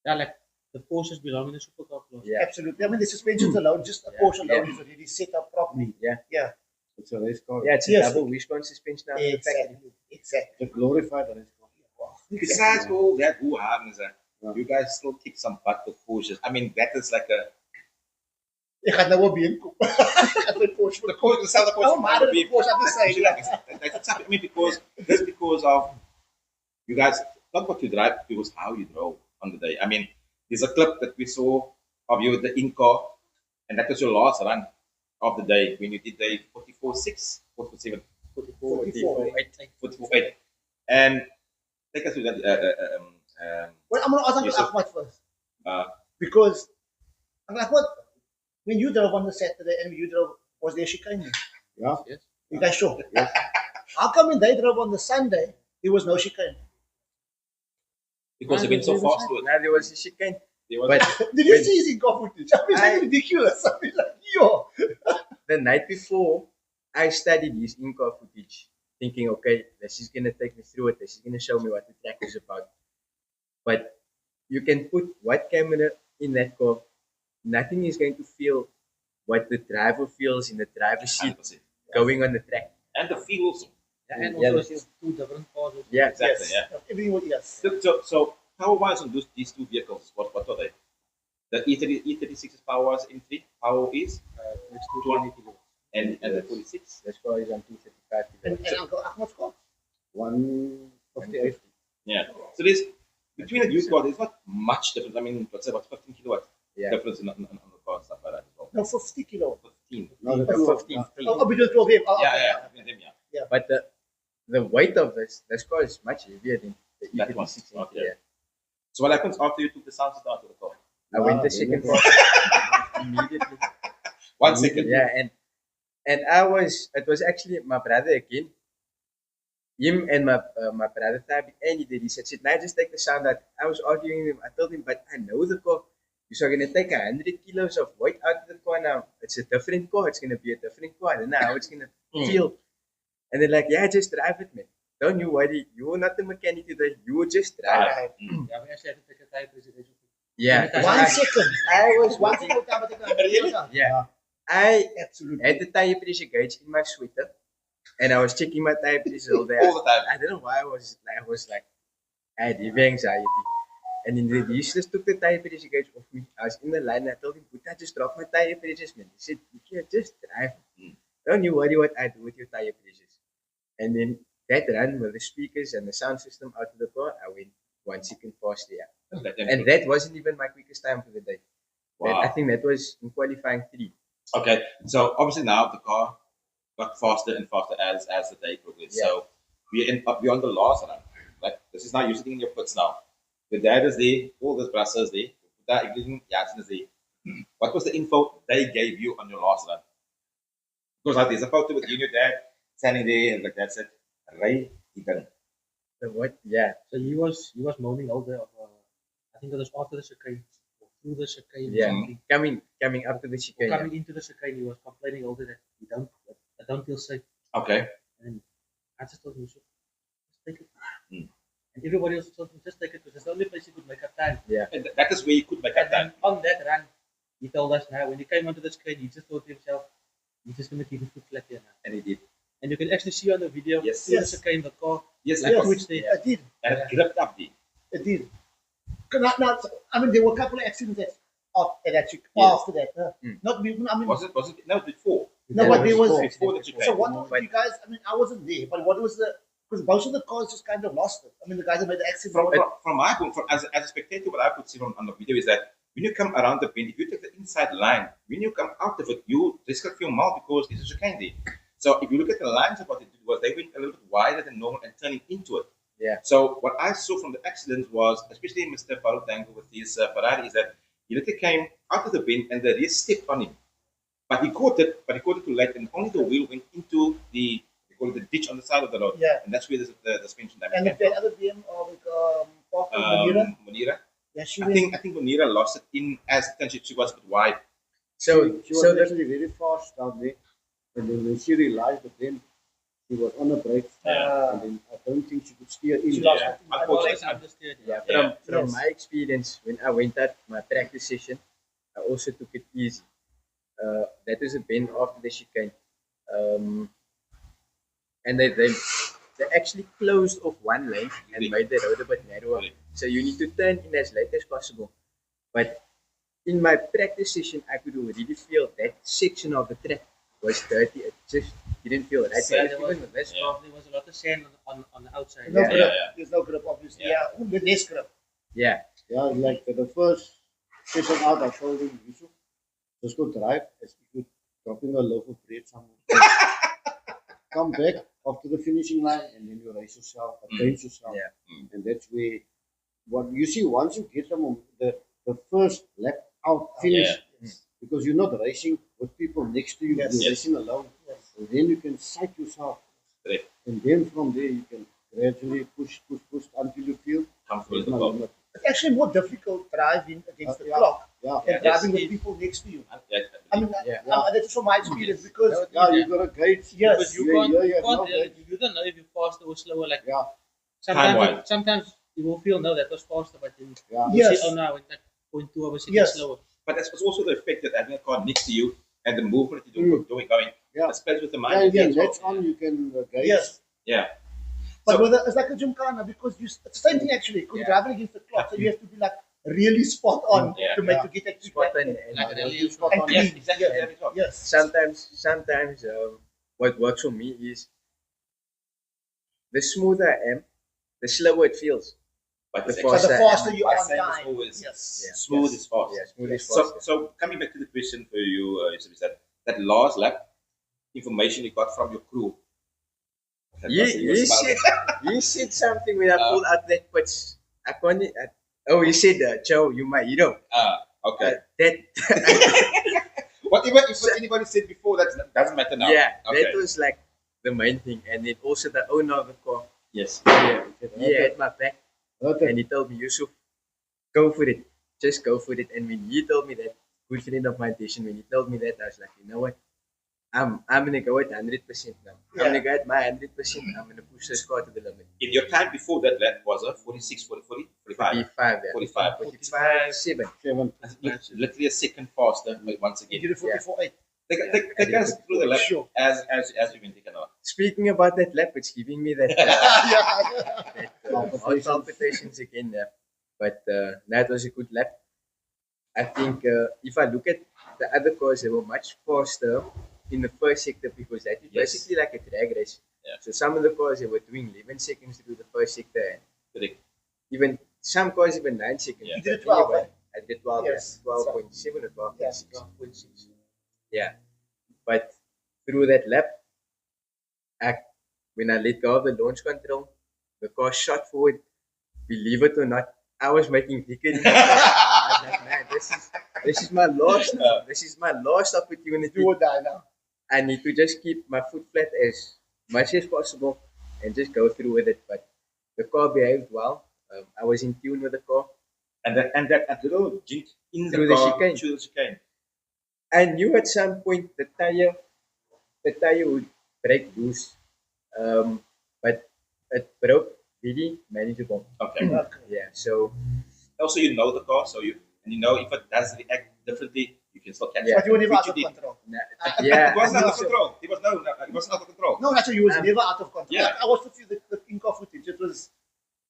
Speaker 4: like the Porsches belong in the supercar class.
Speaker 6: Yeah,
Speaker 2: Absolutely. I mean, the suspensions alone, just a Porsche alone is already set up properly.
Speaker 6: yeah.
Speaker 5: It's a race car.
Speaker 6: Yeah, it's a
Speaker 2: Yes.
Speaker 6: double wishbone suspension now in the factory.
Speaker 2: Exactly.
Speaker 5: It's a glorified race car.
Speaker 1: Besides all that you guys still kick some butt with Porsches. I mean, that is like a
Speaker 2: Ik ga nou wel binnenkomen. Ik ga mijn Porsche
Speaker 1: the Porsche, the Southern Porsche.
Speaker 2: Oh, maar de Porsche aan de zijde.
Speaker 1: That's I mean, because of you guys, not what you drive, it was how you drove on the day. I mean, there's a clip that we saw of you with the in-car, and that was your last run of the day when you did the 44.6, 44.7, 44.8. And take us through that.
Speaker 2: Well, I'm going to ask
Speaker 1: Yes,
Speaker 2: Uncle Ahmad first.
Speaker 1: Uh,
Speaker 2: Because, Uncle Ahmad, when you drove on the Saturday and when you drove, was there chicane?
Speaker 5: Yeah.
Speaker 4: Yes.
Speaker 2: You guys sure? How come when they drove on the Sunday, there was no chicane?
Speaker 1: because you've been so fast to it.
Speaker 6: Now there was a chicane.
Speaker 1: There was,
Speaker 6: But
Speaker 2: Did you see his in-car footage? I mean, it's like ridiculous. I mean, like, yo.
Speaker 6: the night before, I studied his in-car footage, thinking, okay, this is gonna take me through it. This is gonna show me what the track is about. But you can put what camera in that car, nothing is going to feel what the driver feels in the driver's seat
Speaker 1: 100%.
Speaker 6: going on the track.
Speaker 1: And the feel also.
Speaker 4: And
Speaker 6: Yeah,
Speaker 4: also it's 2 different cars. Also.
Speaker 6: Yeah,
Speaker 1: Exactly,
Speaker 2: Yes. Everything was, yes.
Speaker 1: So power-wise on these two vehicles, what are they? The E36's power is in 3, power is,
Speaker 4: It's 220 kilos.
Speaker 1: and the 46.
Speaker 6: this car is on 235
Speaker 2: And
Speaker 6: kilos.
Speaker 2: Uncle Ahmad's car?
Speaker 5: 158.
Speaker 1: Yeah. So there's between the two cars, there's not much difference. I mean, let's say about 15 kilowatt
Speaker 6: Yeah.
Speaker 1: difference on the car and stuff like that as well.
Speaker 2: No, 50 kilo.
Speaker 1: 15.
Speaker 5: No, the
Speaker 6: 15.
Speaker 2: Oh, between 12 him. Oh,
Speaker 1: Yeah,
Speaker 2: okay,
Speaker 1: yeah, between them, yeah.
Speaker 6: But the weight of this car is much heavier than the
Speaker 1: That one.
Speaker 6: E36.
Speaker 1: Okay.
Speaker 6: Yeah.
Speaker 1: So what happens after you took the sound system out of the car?
Speaker 6: I went the second
Speaker 5: immediately.
Speaker 6: part immediately.
Speaker 1: 1 second.
Speaker 6: Yeah, and it was actually my brother again. Him and my brother Tabi, and he did. He said, "Now just take the sound out." I was arguing with him. I told him, "But I know the car. You're going to take 100 kilos of weight out of the car now. It's a different car. It's going to be a different car. I don't know how it's going to feel." And they're like, "Yeah, just drive it, man. Don't you worry. You're not the mechanic today. You will just drive it."
Speaker 4: Yeah, we actually had to take a tire presentation.
Speaker 6: Yeah.
Speaker 2: 1 second.
Speaker 6: I was
Speaker 2: One
Speaker 6: working.
Speaker 2: second.
Speaker 1: Really?
Speaker 6: Yeah. I
Speaker 2: Absolutely.
Speaker 6: had the tire pressure gauge in my sweater, and I was checking my tire pressure all day.
Speaker 1: All the time.
Speaker 6: I don't know why I was like, I had heavy anxiety. And then he just took the tire pressure gauge off me. I was in the line and I told him, "But I just dropped my tire pressures, man." He said, "You can't just drive. Don't you worry what I do with your tire pressures." And then that run with the speakers and the sound system out of the car, I went 1 second faster. Yeah. And that wasn't even my quickest time for the day.
Speaker 1: Wow.
Speaker 6: I think that was in qualifying 3.
Speaker 1: Okay, so obviously now the car got faster and faster as the day progressed.
Speaker 6: Yeah.
Speaker 1: So we're on the last run. Like this is now you're sitting in your pits now. Your dad is there, all those brothers there, everything Yasin is there. What was the info they gave you on your last run? Because there's a photo with you and your dad standing there, and like that said, Ray Egan.
Speaker 6: So what? Yeah.
Speaker 4: So he was moaning all day of I think it was after the chicane or through the chicane.
Speaker 6: Yeah.
Speaker 4: Or something.
Speaker 6: Coming up to the
Speaker 4: Or
Speaker 6: chicane.
Speaker 4: coming into the chicane, he was complaining all day that I don't feel safe.
Speaker 1: Okay.
Speaker 4: And I just told him, just take it.
Speaker 1: Mm.
Speaker 4: And everybody else told him, just take it because it's the only place you could make up time.
Speaker 6: Yeah.
Speaker 1: And that is where you could make
Speaker 4: And
Speaker 1: up time.
Speaker 4: then on that run, he told us now when he came onto the screen, he just thought to himself, he's just going to keep his foot flat here now.
Speaker 1: And he did.
Speaker 4: And you can actually see on the video,
Speaker 1: Yes.
Speaker 4: through the chicane, the car,
Speaker 1: Yes,
Speaker 4: like
Speaker 1: yes.
Speaker 4: twitched there.
Speaker 2: It did.
Speaker 1: And it gripped up there.
Speaker 2: It did. I mean, there were a couple of accidents after that.
Speaker 6: Mm.
Speaker 2: Not even. I mean,
Speaker 1: Was it no before?
Speaker 2: no, but there was.
Speaker 1: Before the chicane.
Speaker 2: So what was you guys? I mean, I wasn't there, but what was the? Because most of the cars just kind of lost it. I mean, the guys that made the accident.
Speaker 1: From my point, as a spectator, what I could see on the video is that when you come around the bend, if you take the inside line, when you come out of it, you risk a few miles because there's a chicane there. So if you look at the lines of what they did was they went a little bit wider than normal and turning into it.
Speaker 6: Yeah.
Speaker 1: So what I saw from the accident was, especially Mr. Farouk Dango with his Ferrari, is that he literally came out of the bend and the rear stepped on him. But he caught it too late, and only the wheel went into the ditch on the side of the road.
Speaker 2: Yeah.
Speaker 1: And that's where the suspension damage
Speaker 2: And
Speaker 1: came
Speaker 2: the other BM of Manira.
Speaker 1: Munira.
Speaker 2: Yeah, she
Speaker 1: I
Speaker 2: went.
Speaker 1: think Munira lost it in as she was a bit wide.
Speaker 6: So
Speaker 5: she was actually very fast down there. And then when she realized that then she was on the brakes. And then I don't think she could steer in.
Speaker 2: She lost
Speaker 1: Yeah.
Speaker 2: it.
Speaker 1: Unfortunately.
Speaker 6: From
Speaker 2: Yes.
Speaker 6: my experience, when I went at my practice session, I also took it easy. That was a bend after the chicane. And they actually closed off one lane and made the road a bit narrower. So you need to turn in as late as possible. But in my practice session, I could already feel that section of the track was dirty. It just didn't feel right.
Speaker 1: Safe.
Speaker 4: There was,
Speaker 6: Even with this
Speaker 1: Yeah.
Speaker 6: car,
Speaker 4: there was a lot of sand on the outside.
Speaker 2: No
Speaker 6: Yeah.
Speaker 2: grip.
Speaker 1: Yeah.
Speaker 2: There's no grip, obviously.
Speaker 1: Yeah.
Speaker 2: Yeah, with less grip.
Speaker 6: yeah,
Speaker 5: Yeah, like the first session out, I told him, Yusuf, just go drive as if you're dropping a loaf of bread somewhere. Come back after the finishing line and then you race yourself, against yourself.
Speaker 6: Yeah.
Speaker 5: And that's where, what you see, once you get the first lap out finish, because you're not racing with people next to you,
Speaker 2: Yes.
Speaker 5: you're
Speaker 1: Yes.
Speaker 5: racing alone.
Speaker 2: Yes.
Speaker 5: And then you can sight yourself.
Speaker 1: Correct.
Speaker 5: And then from there you can gradually push until you feel
Speaker 1: Comfortable
Speaker 5: there's
Speaker 1: as
Speaker 5: no
Speaker 1: well.
Speaker 5: limit.
Speaker 2: It's actually more difficult driving against the
Speaker 5: Yeah.
Speaker 2: clock
Speaker 5: Yeah.
Speaker 2: and driving with people next to you. I mean,
Speaker 6: Yeah.
Speaker 2: that's from my experience because
Speaker 5: Yeah, you got a gauge.
Speaker 2: Yes.
Speaker 4: Because you
Speaker 5: Yeah,
Speaker 4: can't,
Speaker 5: yeah,
Speaker 4: you
Speaker 5: yeah,
Speaker 4: can't
Speaker 5: no,
Speaker 4: really,
Speaker 5: that-
Speaker 4: you don't know if you're faster or slower. Like
Speaker 5: Yeah.
Speaker 4: sometimes you will feel no, that was faster, but then
Speaker 5: Yeah.
Speaker 4: you
Speaker 2: Yes.
Speaker 4: see, oh no, it's like 0.2 of a second
Speaker 2: Yes.
Speaker 4: slower.
Speaker 1: But it's also the effect that having a car next to you and the movement that you're doing going.
Speaker 5: Yeah.
Speaker 1: That plays with the
Speaker 5: Yeah,
Speaker 1: mind.
Speaker 5: yeah,
Speaker 1: as well.
Speaker 5: that's on you can gauge.
Speaker 2: yes,
Speaker 1: Yeah.
Speaker 2: but
Speaker 1: So-
Speaker 2: whether it's like a gymkhana because it's the same thing actually. Because you're driving against the clock, so you have to be like really spot on
Speaker 1: Yeah.
Speaker 2: to make to get that
Speaker 6: spot
Speaker 2: feedback.
Speaker 6: on.
Speaker 4: Like
Speaker 6: And
Speaker 4: really
Speaker 5: spot
Speaker 2: And
Speaker 5: on.
Speaker 2: clean.
Speaker 1: Yes, exactly.
Speaker 2: Yes.
Speaker 1: That is all.
Speaker 2: Yes.
Speaker 6: sometimes what works for me is the smoother I am, the slower it feels.
Speaker 1: But
Speaker 6: The
Speaker 1: the
Speaker 2: So
Speaker 6: faster
Speaker 2: the faster you
Speaker 1: my
Speaker 2: are on
Speaker 1: saying is
Speaker 2: time.
Speaker 1: always
Speaker 2: Yes.
Speaker 6: Yeah.
Speaker 1: smooth is fast.
Speaker 6: Yeah, smooth is
Speaker 1: So,
Speaker 6: faster.
Speaker 1: so coming back to the question for you, Yusuf, is that last lap information you got from your crew. That was- it was about-
Speaker 6: You said something when I pulled out that pitch. I can't. Oh, you said, Joe, you my hero.
Speaker 1: Okay.
Speaker 6: That
Speaker 1: Whatever if anybody said before, that doesn't matter now.
Speaker 6: yeah,
Speaker 1: Okay.
Speaker 6: that was like the main thing. And then also the owner of the car,
Speaker 1: Yes.
Speaker 6: he had my back
Speaker 5: Okay.
Speaker 6: and he told me, Yusuf, go for it. Just go for it. And when he told me that, good friend of mine, Deshan, when he told me that, I was like, you know what? I'm gonna go at 100% now. I'm gonna go at my 100%. I'm gonna push this car to the limit.
Speaker 1: In your time before that lap was a 46, 40, 45.
Speaker 6: 45, yeah.
Speaker 1: 45.
Speaker 6: 45, 7.
Speaker 5: 7.
Speaker 1: Literally a second faster once
Speaker 2: You
Speaker 1: again.
Speaker 2: did it 44.8.
Speaker 1: Take us through the lap
Speaker 2: Sure.
Speaker 1: as we've been taken off.
Speaker 6: Speaking about that lap, it's giving me that,
Speaker 2: Yeah.
Speaker 6: hot palpitations again there. But that was a good lap. I think if I look at the other cars, they were much faster in the first sector because that is
Speaker 1: Yes.
Speaker 6: basically like a drag race.
Speaker 1: Yeah.
Speaker 6: So some of the cars they were doing 11 seconds through the first sector, and
Speaker 1: Correct.
Speaker 6: even some cars even 9 seconds.
Speaker 1: Yeah.
Speaker 2: You did it
Speaker 6: But
Speaker 2: 12,
Speaker 6: anyway, I did 12,
Speaker 2: Yes.
Speaker 6: 12.7 or 12.6.
Speaker 2: Yeah.
Speaker 4: 12.6.
Speaker 6: Yeah. But through that lap, when I let go of the launch control, the car shot forward. Believe it or not, I was making hickory. I was like, man, this is my last this is my last opportunity.
Speaker 2: Do or die now.
Speaker 6: I need to just keep my foot flat as much as possible and just go through with it. But the car behaved well. I was in tune with the car.
Speaker 1: And that little jink in
Speaker 6: Through
Speaker 1: the
Speaker 6: the
Speaker 1: car,
Speaker 6: chicane.
Speaker 1: through the chicane.
Speaker 6: I knew at some point the tire would break loose, but it broke really manageable.
Speaker 1: Okay.
Speaker 6: Yeah, so
Speaker 1: Also, you know the car, so you know if it does react differently, you can still catch
Speaker 6: Yeah.
Speaker 1: it.
Speaker 2: But you were never out of
Speaker 1: Which you did.
Speaker 2: control.
Speaker 6: yeah,
Speaker 1: It wasn't
Speaker 2: I'm
Speaker 1: out
Speaker 2: not
Speaker 1: of
Speaker 2: sure.
Speaker 1: control. It wasn't out of control.
Speaker 2: No, actually, you was never out of control.
Speaker 1: Yeah.
Speaker 2: I watched a few the Inca footage. It was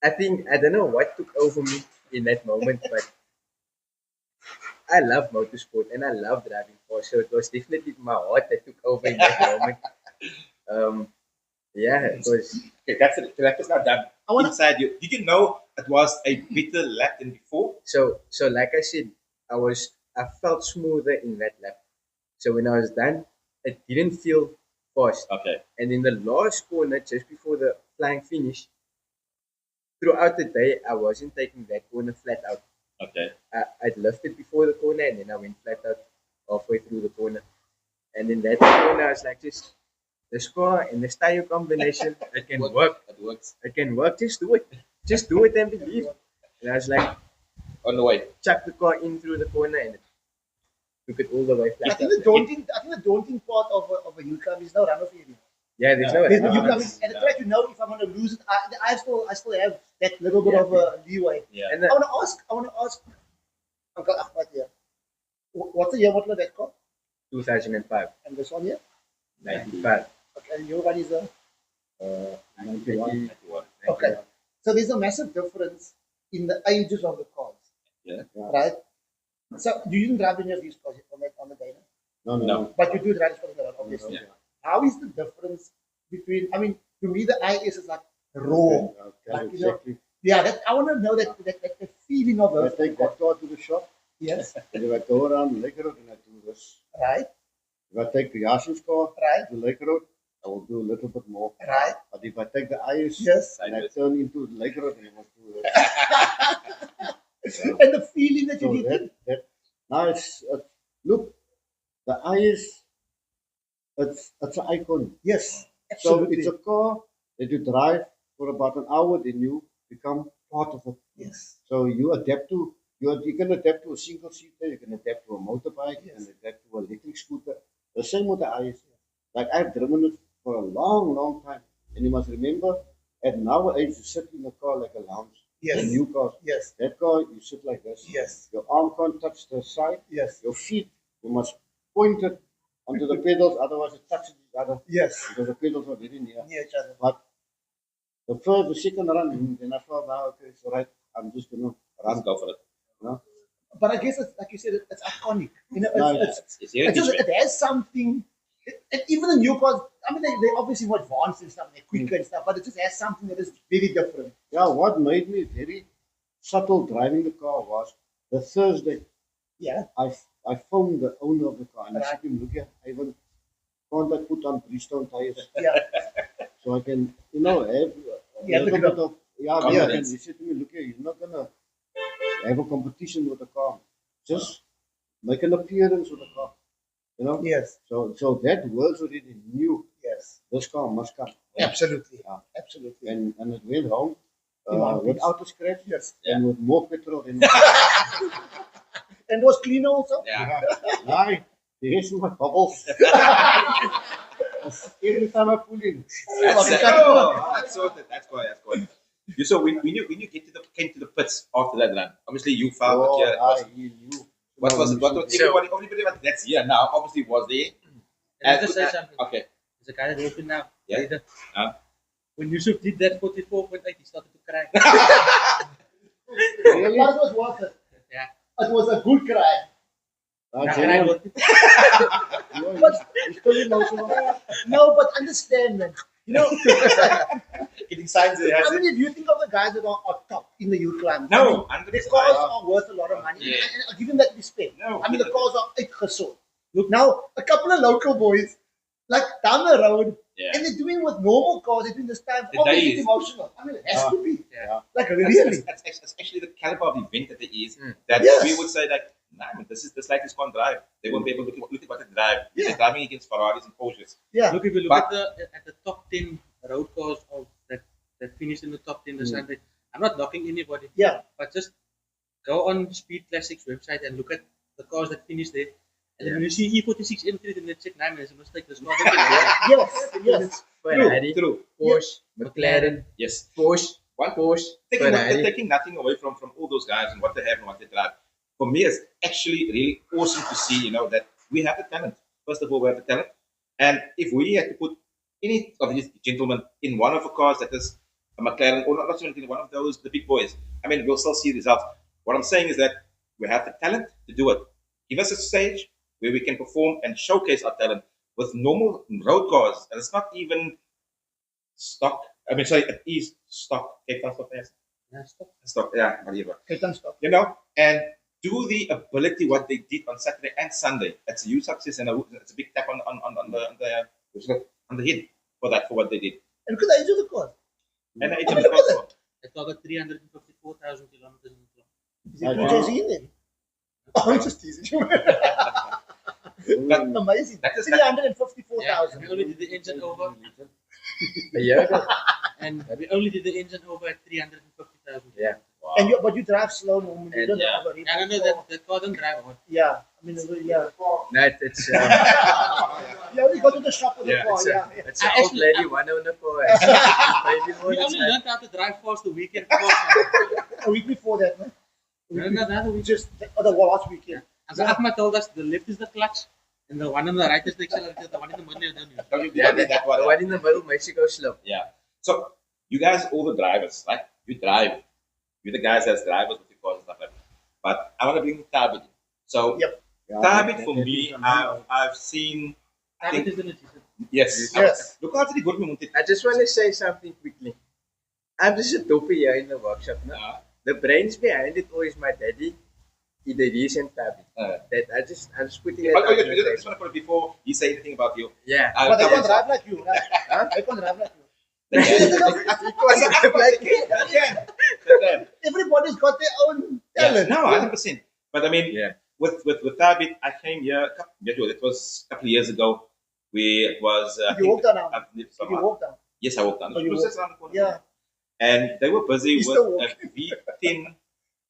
Speaker 6: I don't know what took over me in that moment, but I love motorsport and I love driving cars, so it was definitely my heart that took over in that moment. Yeah, it was.
Speaker 1: Okay, that's it. The lap is not done.
Speaker 2: I wanna-
Speaker 1: Inside you, did you know it was a better lap than before?
Speaker 6: So like I said, I felt smoother in that lap. So when I was done, it didn't feel fast.
Speaker 1: Okay.
Speaker 6: And in the last corner, just before the flying finish, throughout the day, I wasn't taking that corner flat out.
Speaker 1: Okay.
Speaker 6: I'd lifted before the corner and then I went flat out halfway through the corner. And in that corner, I was like, just this car and this tire combination, it can work.
Speaker 1: It works.
Speaker 6: It can work. Just do it. Just do it and believe. And I was like,
Speaker 1: On the way.
Speaker 6: chuck the car in through the corner and it took it all the way
Speaker 2: I
Speaker 6: flat
Speaker 2: think
Speaker 6: out.
Speaker 2: the daunting part of a U-Cam is no runoff area.
Speaker 6: Yeah, there's no
Speaker 2: There's no
Speaker 1: No,
Speaker 2: U-Cam,
Speaker 1: that's-
Speaker 2: and the track, you know, if I'm going to lose it, I still have that little bit
Speaker 6: Yeah.
Speaker 2: of a leeway.
Speaker 1: Yeah.
Speaker 6: And
Speaker 2: I want to ask Uncle Ahmad here. What's the year model of that car?
Speaker 6: 2005,
Speaker 2: And this one here?
Speaker 6: 95.
Speaker 2: Okay, and your one is a
Speaker 5: 91.
Speaker 1: 91.
Speaker 2: okay. So there's a massive difference in the ages of the cars.
Speaker 1: Yeah.
Speaker 2: Right? So you didn't drive any of these cars on the day, no?
Speaker 5: No.
Speaker 2: But you do drive this for the obviously.
Speaker 1: Yeah.
Speaker 2: How is the difference between? I mean, to me, the IS is like raw. Like, you know,
Speaker 5: Exactly.
Speaker 2: Yeah, that I want to know that feeling of
Speaker 5: I
Speaker 2: those.
Speaker 5: take that car to the shop,
Speaker 2: Yes,
Speaker 5: and if I go around Lake Road and I do this,
Speaker 2: right,
Speaker 5: if I take the Yasu's car
Speaker 2: right,
Speaker 5: to Lake Road, I will do a little bit more.
Speaker 2: right.
Speaker 5: But if I take the IS
Speaker 2: Yes,
Speaker 5: and I turn into Lake Road, I must do this.
Speaker 2: and the feeling that you
Speaker 5: So
Speaker 2: get.
Speaker 5: that now look, the IS, it's an icon.
Speaker 2: Yes,
Speaker 5: So
Speaker 2: absolutely.
Speaker 5: it's a car that you drive for about an hour, then you become part of it.
Speaker 2: Yes,
Speaker 5: So you adapt to you can adapt to a single seater, you can adapt to a motorbike, you
Speaker 2: Yes.
Speaker 5: can adapt to an electric scooter. The same with the IS. Like I've driven it for a long, long time. And you must remember, at our age, you sit in a car like a lounge.
Speaker 2: yes,
Speaker 5: A new car.
Speaker 2: yes,
Speaker 5: That car, you sit like this.
Speaker 2: yes,
Speaker 5: Your arm can't touch the side.
Speaker 2: yes,
Speaker 5: Your feet, you must point it onto the pedals, otherwise it touches each other
Speaker 2: yes.
Speaker 5: because the pedals are very near.
Speaker 2: Near each other.
Speaker 5: But the second run, then I thought, now, okay, it's all right. I'm just going to
Speaker 1: Let's
Speaker 5: run.
Speaker 1: go for it.
Speaker 2: But I guess, it's, like you said, it's iconic. You know,
Speaker 5: No,
Speaker 1: It's
Speaker 2: it, just,
Speaker 1: heritage.
Speaker 2: it has something. And even the new cars, I mean, they obviously more advanced and stuff, they're quicker and stuff, but it just has something that is very different.
Speaker 5: Yeah, what made me very subtle driving the car was the Thursday
Speaker 2: Yeah,
Speaker 5: I phoned the owner of the car and I
Speaker 2: Right.
Speaker 5: said to him, look here, Ivan, can't I put on Bridgestone tires
Speaker 2: yeah,
Speaker 5: so I can, have a
Speaker 2: Yeah,
Speaker 5: little
Speaker 2: look
Speaker 5: bit of, yeah,
Speaker 1: Confidence.
Speaker 5: he said to me, look here, you're not going to have a competition with the car. Just make an appearance with the car,
Speaker 2: yes,
Speaker 5: So that was already knew
Speaker 2: yes.
Speaker 5: this car must come.
Speaker 2: Absolutely,
Speaker 5: Yeah.
Speaker 2: absolutely.
Speaker 5: And it went home
Speaker 2: In one piece.
Speaker 5: without a scratch
Speaker 2: Yes.
Speaker 5: and with more petrol than
Speaker 2: And was cleaner also?
Speaker 1: Yeah.
Speaker 5: Aye, the rest of my bubbles. Every time I pull in.
Speaker 1: That's sorted. That's good. You so when you came to the pits after that run, obviously you felt
Speaker 5: Oh,
Speaker 1: that
Speaker 5: he knew.
Speaker 1: what was everybody that's here now obviously was there.
Speaker 4: And just say something.
Speaker 1: Okay.
Speaker 4: There's a guy that walked in now.
Speaker 1: Yeah.
Speaker 4: Later.
Speaker 1: When
Speaker 4: Yusuf did that 44.8, he started to cry.
Speaker 5: Really?
Speaker 2: But it was worth it.
Speaker 4: Yeah.
Speaker 2: It was a good cry.
Speaker 4: Now,
Speaker 5: Genuine. He's still emotional.
Speaker 2: No, but understand, man.
Speaker 1: getting signs that it has
Speaker 2: I mean, if you think of the guys that are top in the youth climb,
Speaker 1: No,
Speaker 2: I mean,
Speaker 1: 100%.
Speaker 2: the cars are worth a lot of money.
Speaker 1: Yeah.
Speaker 2: And I'll give them that respect.
Speaker 1: No,
Speaker 2: The cars are uitgesold. Look, now, a couple of local boys, like down the road,
Speaker 1: Yeah.
Speaker 2: And they're doing with normal cars, they're doing this time.
Speaker 1: The
Speaker 2: Obviously,
Speaker 1: days.
Speaker 2: it's emotional. I mean, it has to be.
Speaker 1: Yeah.
Speaker 2: Like,
Speaker 1: It's,
Speaker 2: really.
Speaker 1: it's actually the caliber of event that there is that
Speaker 2: Yes.
Speaker 1: we would say that, nah, man, this like this can't drive. They won't be able to look at what they drive.
Speaker 2: Yeah.
Speaker 1: They're driving against Ferraris and Porsches.
Speaker 2: Yeah.
Speaker 4: Look, if you look
Speaker 1: But-
Speaker 4: at the top 10 road cars of that finished in the top 10 this Sunday, I'm not knocking anybody.
Speaker 2: Yeah.
Speaker 4: But just go on Speed Classics website and look at the cars that finished there. And then when you see E46 entry, then they check, nah, man, there's a mistake. This car
Speaker 2: Yes.
Speaker 6: Ferrari,
Speaker 1: True.
Speaker 6: Porsche, McLaren,
Speaker 1: Yes.
Speaker 6: Porsche, Porsche, Ferrari.
Speaker 1: Taking nothing away from all those guys and what they have and what they drive. For me, it's actually really awesome to see, that we have the talent. First of all, we have the talent. And if we had to put any of these gentlemen in one of the cars that is a McLaren, or not even one of those, the big boys, I mean, we'll still see results. What I'm saying is that we have the talent to do it. Give us a stage where we can perform and showcase our talent with normal road cars. And it's not even stock. I mean, sorry, it is stock. Cape Town stock, yes.
Speaker 4: Yeah, stop.
Speaker 1: Stock, yeah, whatever.
Speaker 2: Okay, don't stop.
Speaker 1: And do the ability what they did on Saturday and Sunday. It's a huge success and it's a big tap on the head for what they did.
Speaker 2: And look at the age of the car.
Speaker 1: And
Speaker 2: I mean, look at that.
Speaker 4: It covered 354,000 kilometers in the clock.
Speaker 2: Is it two chasing in there? Oh, I'm just teasing you. Amazing.
Speaker 1: That is-
Speaker 2: 354,000.
Speaker 4: We only did the engine over,
Speaker 6: A year ago.
Speaker 4: and we only did the engine over at 350,000.
Speaker 6: Yeah.
Speaker 1: Wow.
Speaker 2: And but you drive slow normally. You
Speaker 6: And
Speaker 2: don't
Speaker 1: yeah.
Speaker 2: overheat.
Speaker 4: I don't know that car doesn't drive hard.
Speaker 2: Yeah. I mean, yeah.
Speaker 6: No, it's
Speaker 2: You only go to the shop with the car.
Speaker 6: it's
Speaker 2: Yeah.
Speaker 6: it's an old
Speaker 4: Actually,
Speaker 6: lady one owner for
Speaker 4: We only learned how to drive fast the weekend before.
Speaker 2: A week before that, man.
Speaker 4: No, not we
Speaker 2: Just the last weekend.
Speaker 4: As Ahmad told us, the left is the clutch, and the one on the right is the accelerator. The one in the middle is the new.
Speaker 1: Don't you
Speaker 6: Yeah,
Speaker 1: don't need that
Speaker 6: the
Speaker 1: one.
Speaker 6: one in the middle makes you go slow.
Speaker 1: Yeah. So you guys, all the drivers, right? You drive. You're the guys as drivers with your cars and stuff like that. But I want to bring Tabit in. So
Speaker 2: Yep.
Speaker 1: Tabit for me, I've seen. I
Speaker 4: That
Speaker 1: think
Speaker 4: is the new
Speaker 1: yes.
Speaker 2: Yes.
Speaker 1: Look after the good moment.
Speaker 6: I just want to say something quickly. I'm just a dopey here in the workshop now. The brains behind it all is my daddy, Idris and Tabi. That I'm just putting it
Speaker 1: Oh,
Speaker 6: out
Speaker 1: you
Speaker 6: there.
Speaker 1: just want to put it before you say anything about you.
Speaker 6: Yeah.
Speaker 2: But they can't drive like you, right?
Speaker 6: Huh?
Speaker 2: They can't drive like you.
Speaker 1: Again.
Speaker 2: Everybody's got their own talent.
Speaker 1: No, 100%. But I mean,
Speaker 6: Yeah.
Speaker 1: with Tabit, I came here. It was a couple of years ago. It was.
Speaker 2: Did you walk down now?
Speaker 1: I've lived
Speaker 2: Did you
Speaker 1: somewhere.
Speaker 2: walk down?
Speaker 1: Yes, I walked down.
Speaker 2: Oh, you
Speaker 1: It was
Speaker 2: walked-
Speaker 1: just around the corner.
Speaker 2: Yeah.
Speaker 1: And they were busy
Speaker 2: You
Speaker 1: with
Speaker 2: still
Speaker 1: a V10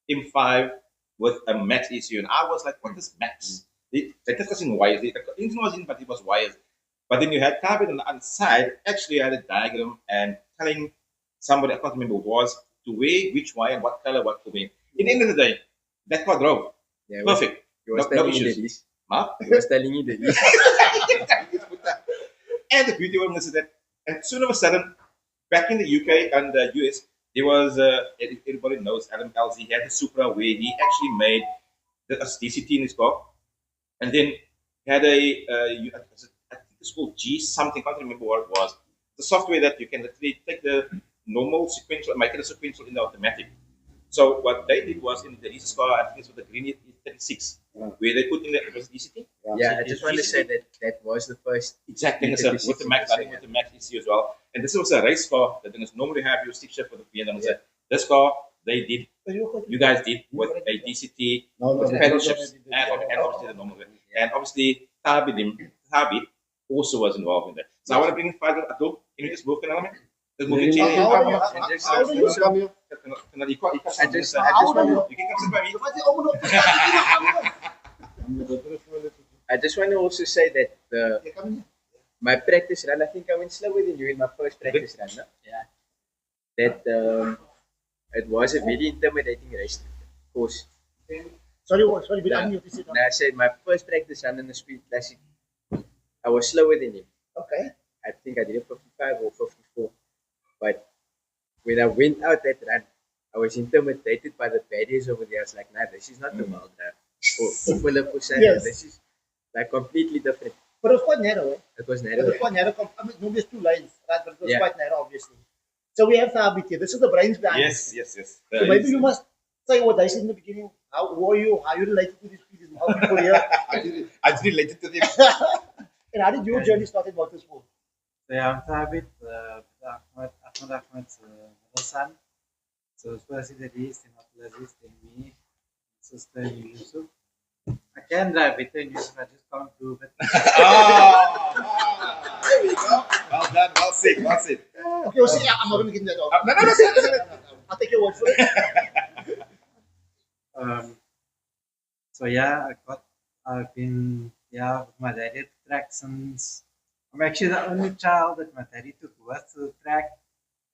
Speaker 1: M5 with a max ECU. And I was like, what is max? They took us in wires. The engine was in, but it was wires. But then you had Tabit on the other side, actually had a diagram and telling somebody, I can't remember who it was, to wear which wire and what color, what to wear. In the end of the day, that car drove.
Speaker 6: Yeah,
Speaker 1: Perfect.
Speaker 6: He was
Speaker 1: No
Speaker 6: telling you
Speaker 1: issues.
Speaker 6: the least.
Speaker 1: Huh?
Speaker 6: He was telling you the least.
Speaker 1: And the beauty of this is that, and soon of a sudden, back in the UK and the US, there was, everybody knows Adam Elsie, he had the Supra where he actually made the DCT in his car. And then he had I think it's called G something, I can't remember what it was. The software that you can literally take the normal sequential and make it a sequential in the automatic. So what they did was in the Reese's car, I think it's with the Green 36, where they put in it was DCT.
Speaker 6: Yeah, I just want to say that was the first.
Speaker 1: Exactly,
Speaker 6: With
Speaker 1: sir.
Speaker 6: the
Speaker 1: With the Max, I think with the Max ECU as well. And this was a race car that doesn't normally have your stick shift for the BMW.
Speaker 6: Yeah.
Speaker 1: This car, they did,
Speaker 2: You
Speaker 1: you guys did with a DCT, with pedal shifts, and obviously the normal way. And obviously, Tabit also was involved in that. So I want to bring in Father Atul. Can you just move an element? Just move your chair in.
Speaker 2: How old are you?
Speaker 6: How old are you?
Speaker 5: Come here.
Speaker 6: I just
Speaker 2: How old are
Speaker 6: want
Speaker 2: you?
Speaker 1: You can come sit by me.
Speaker 2: Wat is die oom en op?
Speaker 6: I just want to also say that
Speaker 2: Jy kan nie.
Speaker 6: my practice run, I think I went slower than you in my first practice run. No?
Speaker 4: Yeah.
Speaker 6: That it was a very intimidating race course.
Speaker 2: Sorry, but
Speaker 6: Yeah.
Speaker 2: I'm new to sit
Speaker 6: And I said my first practice run in the Speed Classic, I was slower than him.
Speaker 2: Okay.
Speaker 6: I think I did a 55 or 54. But when I went out that run, I was intimidated by the barriers over there. I was like, nah, this is not the wild run. Or Philip was saying,
Speaker 2: Yes.
Speaker 6: this is like completely different.
Speaker 2: But it was quite narrow, eh?
Speaker 6: It was
Speaker 2: It
Speaker 6: narrow.
Speaker 2: was quite narrow. I mean, no, there's two lanes, right? But it was
Speaker 6: Yeah.
Speaker 2: quite narrow, obviously. So we have Thabit here. This is the brains behind it.
Speaker 1: Yes.
Speaker 2: So maybe you must say what I said in the beginning. Who are you? How are you related to these people? How people here?
Speaker 1: I just related to them.
Speaker 2: And how did your journey start in motorsport?
Speaker 7: So yeah, I'm Thabit, Ahmed's middle son. So it's first in the East, then Abdulaziz, then me, sister Yusuf. I can drive better than Yusuf, I just can't prove it.
Speaker 1: There we go. Well done, well said, well said.
Speaker 2: Okay, we'll see. Yeah, I'm not going to give that off.
Speaker 1: No, say it.
Speaker 2: I'll take your word for it.
Speaker 7: So yeah, I've been with my daddy at the track since. I'm actually the only child that my daddy took with to the track,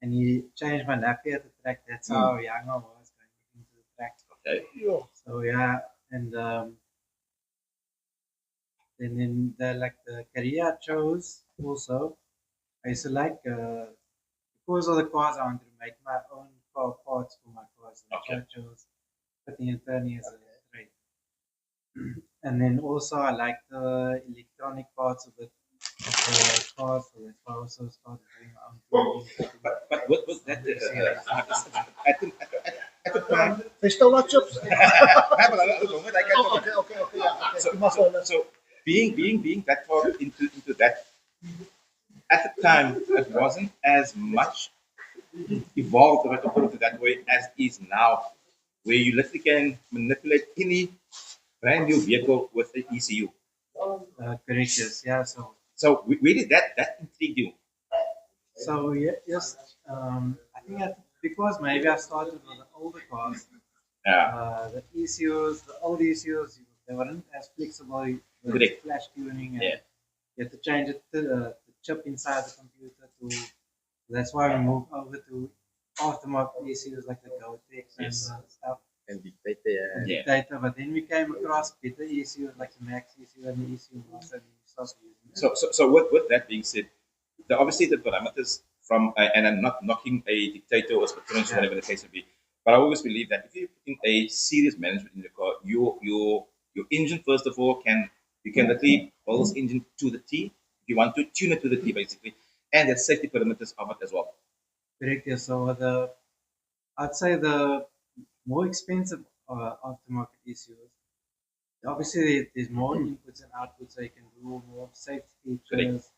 Speaker 7: and he changed my nappy at the track. That's how young I was going into the track.
Speaker 1: Okay.
Speaker 7: So yeah, and then in the career I chose also, I used to because of the cars I wanted to make my own car parts for my cars. That's why I chose fitting and turning as a trade. And then also I like the electronic parts of the cars, so that's why I also started doing my own tuning.
Speaker 1: But what was that? At the time,
Speaker 2: There's still not chips.
Speaker 1: okay.
Speaker 2: Yeah.
Speaker 1: So being that far into that, at the time it wasn't as much evolved, if I can put it that way, as is now, where you literally can manipulate any brand new vehicle with the ECU.
Speaker 7: Correct, yes, yeah.
Speaker 1: So where did that intrigue you?
Speaker 7: So yeah, yes, I think because maybe I started with the older cars. The ECUs, the old ECUs, they weren't as flexible with flash tuning, and you had to change it to the chip inside the computer to. That's why we moved over to aftermarket ECUs like the Gotex and stuff.
Speaker 6: And dictator,
Speaker 7: Dictator, but then we came across better ECUs like the Max ECU and the ECU Master, and we started using it.
Speaker 1: So with that being said, obviously the parameters from and I'm not knocking a dictator or Spectrum, whatever the case may be, but I always believe that if you're putting a serious management in the car, your engine first of all you can literally build this engine to the T if you want to tune it to the T basically, and the safety parameters of it as well.
Speaker 7: Correct. Yeah. So I'd say the more expensive aftermarket ECUs. Obviously, there's more inputs and outputs, so you can do more safety features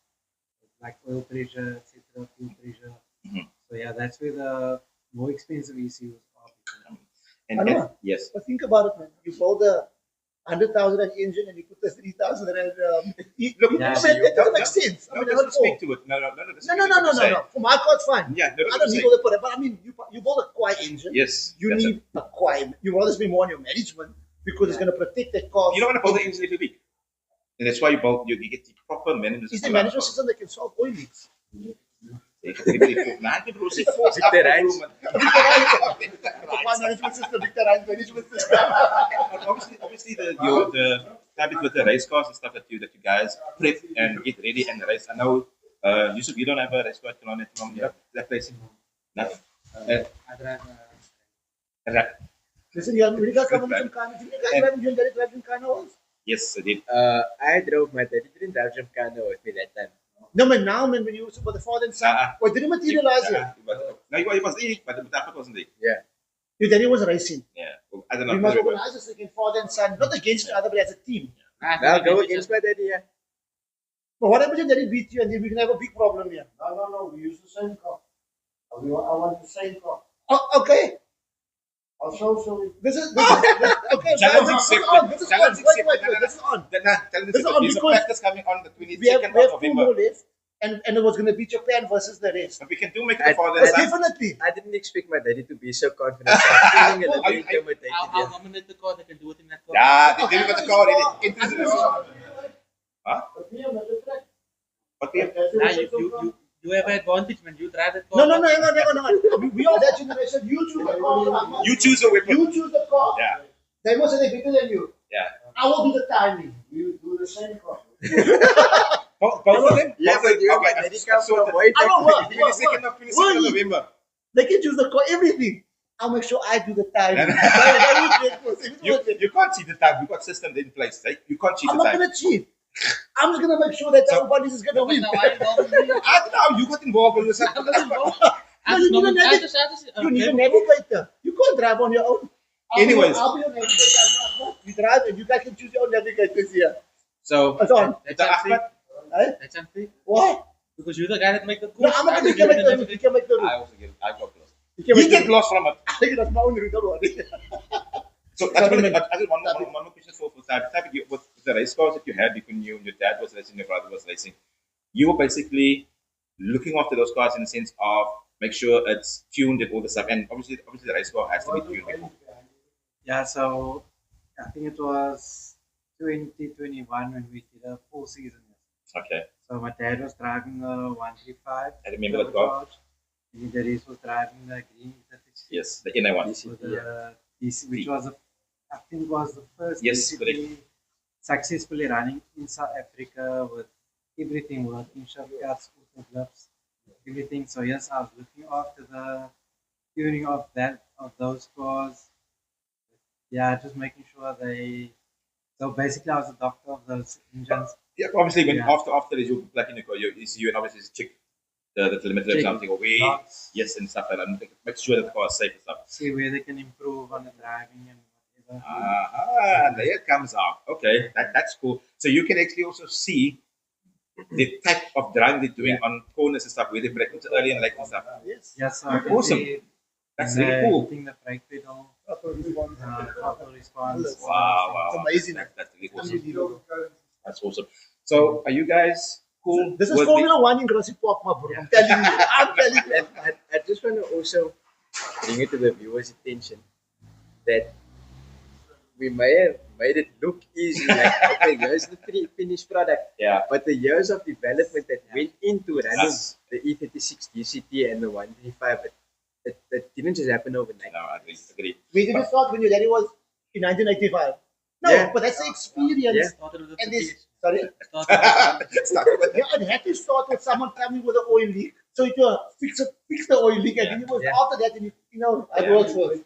Speaker 7: like oil pressure, etc., fuel pressure. So yeah, that's where the more expensive ECUs are.
Speaker 1: And yes,
Speaker 2: but think about it, man. You build a 100,000 engine and you put the 3,000 and
Speaker 1: look,
Speaker 2: it doesn't make sense.
Speaker 1: No, doesn't speak to it. No.
Speaker 2: No. For my car, it's fine.
Speaker 1: Yeah,
Speaker 2: I don't need all that, but I mean, you build a quiet engine.
Speaker 1: Yes,
Speaker 2: you need a quiet. You rather be more on your management because it's going to protect that car.
Speaker 1: You don't want to build the engine every week, and that's why you get the proper management.
Speaker 2: Is the management system that can solve oil leaks?
Speaker 1: Obviously, the habit with the race cars and stuff that you guys prep and get ready and race. I know, Yusuf, you don't have a race car at the moment. That place, nothing.
Speaker 2: Listen, you guys come from Ghana. Did you guys drive in Ghana?
Speaker 1: Yes, I did.
Speaker 6: I drove my daddy didn't drive Gymkhana with me that time.
Speaker 2: No, man, now, man, when you were the father and son, what didn't materialize yet?
Speaker 1: No, he was there, but the Mustafa wasn't there.
Speaker 6: Yeah.
Speaker 2: Your daddy was racing.
Speaker 1: Yeah. I don't know.
Speaker 2: We must organize a second father and son, not against each other, but as a team.
Speaker 6: Now go against my daddy, yeah.
Speaker 2: But what happens if daddy beats you and then we can have a big problem here?
Speaker 5: No. We use the same car. I want the same car.
Speaker 2: Oh, okay.
Speaker 5: I'll show
Speaker 2: This is okay.
Speaker 1: Challenge
Speaker 2: This is on.
Speaker 1: This is on because practice coming on the 22nd
Speaker 2: we have
Speaker 1: of
Speaker 2: 2
Speaker 1: November.
Speaker 2: more left, and it was going to be Japan versus the rest.
Speaker 1: But we can make it for the
Speaker 2: Definitely.
Speaker 6: I didn't expect my daddy to be so confident. I'm feeling a little intimidated.
Speaker 4: I'll nominate the car. They can do it in that car.
Speaker 1: Yeah, they did got the car already. Huh? What we have?
Speaker 4: You have an advantage when you drive that car.
Speaker 2: No, hang on. We are that generation. You choose the car.
Speaker 1: You choose a weapon.
Speaker 2: You choose the car.
Speaker 1: Yeah.
Speaker 2: They must say they're better than you.
Speaker 1: Yeah.
Speaker 2: I will do the timing.
Speaker 5: You do the same car.
Speaker 1: Both of them?
Speaker 6: Yeah, but you my daddy comes from way
Speaker 2: I don't
Speaker 6: back.
Speaker 2: work.
Speaker 1: 22nd of November.
Speaker 2: They can choose the car, everything. I'll make sure I do the timing.
Speaker 1: You can't cheat the time. You've got systems in place. Right? You can't cheat
Speaker 2: I'm
Speaker 1: the
Speaker 2: not
Speaker 1: time.
Speaker 2: going to cheat. I'm just going to make sure that everybody is going to win.
Speaker 4: Now I involved in you.
Speaker 1: I don't know. You got involved with yourself.
Speaker 2: No, you need a navigator. You need a navigator. You can't drive on your own.
Speaker 1: Anyways.
Speaker 2: I'll be your navigator. You drive and you guys can choose your own navigators here.
Speaker 1: So,
Speaker 2: It's on.
Speaker 4: That's unfair.
Speaker 2: Right?
Speaker 4: That's unfair.
Speaker 2: Why?
Speaker 4: Because you're the guy that make the
Speaker 2: No,
Speaker 4: course.
Speaker 2: I'm not going to make the route. You can make the route.
Speaker 1: I also get, I got lost.
Speaker 2: You can
Speaker 1: You
Speaker 2: make the
Speaker 1: get
Speaker 2: route.
Speaker 1: lost from it.
Speaker 2: I think that's my own route. Don't worry.
Speaker 1: So I just one more question for Tabitha. With the race cars that you had between you and your dad was racing, your brother was racing, you were basically looking after those cars in the sense of make sure it's tuned and all the stuff. And obviously the race car has to be tuned before.
Speaker 7: Yeah, so I think it was 2021 when we did a full season.
Speaker 1: Okay.
Speaker 7: So my dad was driving the 135.
Speaker 1: I remember that car.
Speaker 7: And the race was driving the green 36.
Speaker 1: Yes, the NA one.
Speaker 7: With the DC, which was, I think, was the first
Speaker 1: Yes,
Speaker 7: DCT successfully running in South Africa with everything working, shortcuts, auto gloves, everything. So yes, I was looking after the tuning of those cars. Yeah, just making sure they. So basically, I was a doctor of those engines.
Speaker 1: Yeah, obviously when after you plug in the car, you and obviously check the telemetry or something away. Yes, and stuff like that. Make sure that the car is safe and stuff.
Speaker 7: See where they can improve on the driving and whatever.
Speaker 1: There it comes out. Okay, that's cool. So you can actually also see the type of driving they're doing on corners and stuff, where they brake early and late and stuff.
Speaker 2: Yes.
Speaker 7: Yes, so I can
Speaker 1: Awesome.
Speaker 7: see
Speaker 1: That's really cool.
Speaker 7: hitting the brake pedal,
Speaker 2: Auto response.
Speaker 7: auto response.
Speaker 1: Wow.
Speaker 2: It's amazing.
Speaker 1: That's really awesome.
Speaker 2: Unbelievable.
Speaker 1: That's awesome. So are you guys cool?
Speaker 2: This is
Speaker 1: with
Speaker 2: Formula One in Grassy Park, my bro. I'm telling you. I'm telling you.
Speaker 6: And I just want to also bring it to the viewers' attention that we may have made it look easy, like, okay, here's the finished product.
Speaker 1: Yeah.
Speaker 6: But the years of development that went into running
Speaker 1: Yes.
Speaker 6: the E36 DCT and the 135, it didn't just happen overnight.
Speaker 1: No, I agree.
Speaker 2: We didn't start when your daddy was in 1985. No,
Speaker 6: Yeah.
Speaker 2: but that's the experience.
Speaker 6: Yeah.
Speaker 4: Started with the
Speaker 2: And this,
Speaker 4: 50s.
Speaker 2: sorry.
Speaker 1: Started with
Speaker 2: Yeah, it had to start with someone coming with an oil leak. So you fix the oil leak, and then it was
Speaker 6: Yeah.
Speaker 2: after that, and it works first.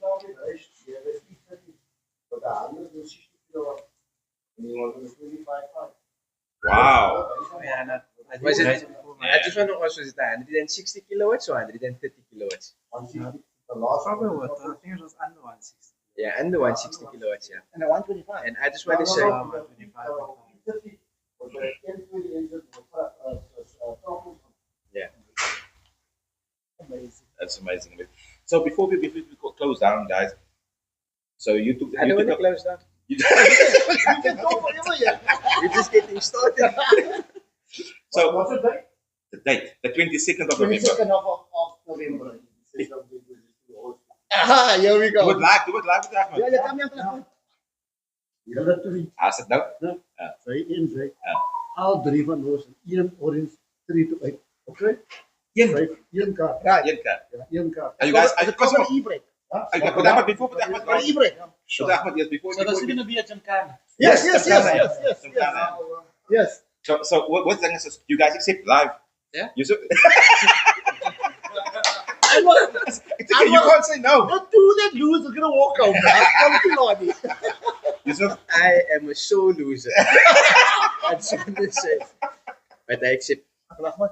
Speaker 1: Wow.
Speaker 7: Yeah, and I
Speaker 6: Was
Speaker 7: did
Speaker 6: it-
Speaker 7: race before my
Speaker 6: I just want to ask, was it 160 kilowatts or 130 kilowatts?
Speaker 7: probably was, I think it was under 160.
Speaker 6: Yeah, under 160 kilowatts, yeah.
Speaker 2: And a 125.
Speaker 6: And I just want to say,
Speaker 7: 125.
Speaker 2: Amazing.
Speaker 1: That's amazing. So before we close down, guys. So you took.
Speaker 6: I don't want to
Speaker 1: up,
Speaker 6: close down.
Speaker 1: you,
Speaker 2: You can go forever, yeah.
Speaker 6: We're just getting started.
Speaker 1: so
Speaker 2: What's the date?
Speaker 1: the date, the 22nd of November.
Speaker 2: 22nd of November. Aha, here we
Speaker 1: Do
Speaker 2: go.
Speaker 1: it live with Ahmed.
Speaker 2: Ja, jy kan nie aan
Speaker 5: Julle drie,
Speaker 1: I said no.
Speaker 5: sy en sy.
Speaker 1: Ja.
Speaker 5: Al drie van ons in een orange street uit. Okay?
Speaker 1: Een.
Speaker 5: Sy een kaart.
Speaker 2: Right.
Speaker 1: Een kaart.
Speaker 5: Ja, een kaart.
Speaker 1: Are you guys?
Speaker 2: Is it called an e-brake?
Speaker 1: Put Ahmed before. Put Ahmed.
Speaker 2: Or an e-brake?
Speaker 1: Put Ahmed yes before.
Speaker 4: So there's going to be a gymkhana.
Speaker 2: Yes,
Speaker 1: Yes,
Speaker 2: yes,
Speaker 1: Gymkhana,
Speaker 2: yes, yes, yes,
Speaker 1: Gymkhana.
Speaker 2: yes. Yes.
Speaker 1: So what thing is you guys accept live?
Speaker 4: Yeah.
Speaker 1: You so,
Speaker 2: I was,
Speaker 1: it's okay, you can't say no.
Speaker 2: the two that lose are gonna walk out, man. I'm telling you.
Speaker 1: You so,
Speaker 6: I am a sore loser. I just want to say. But I accept.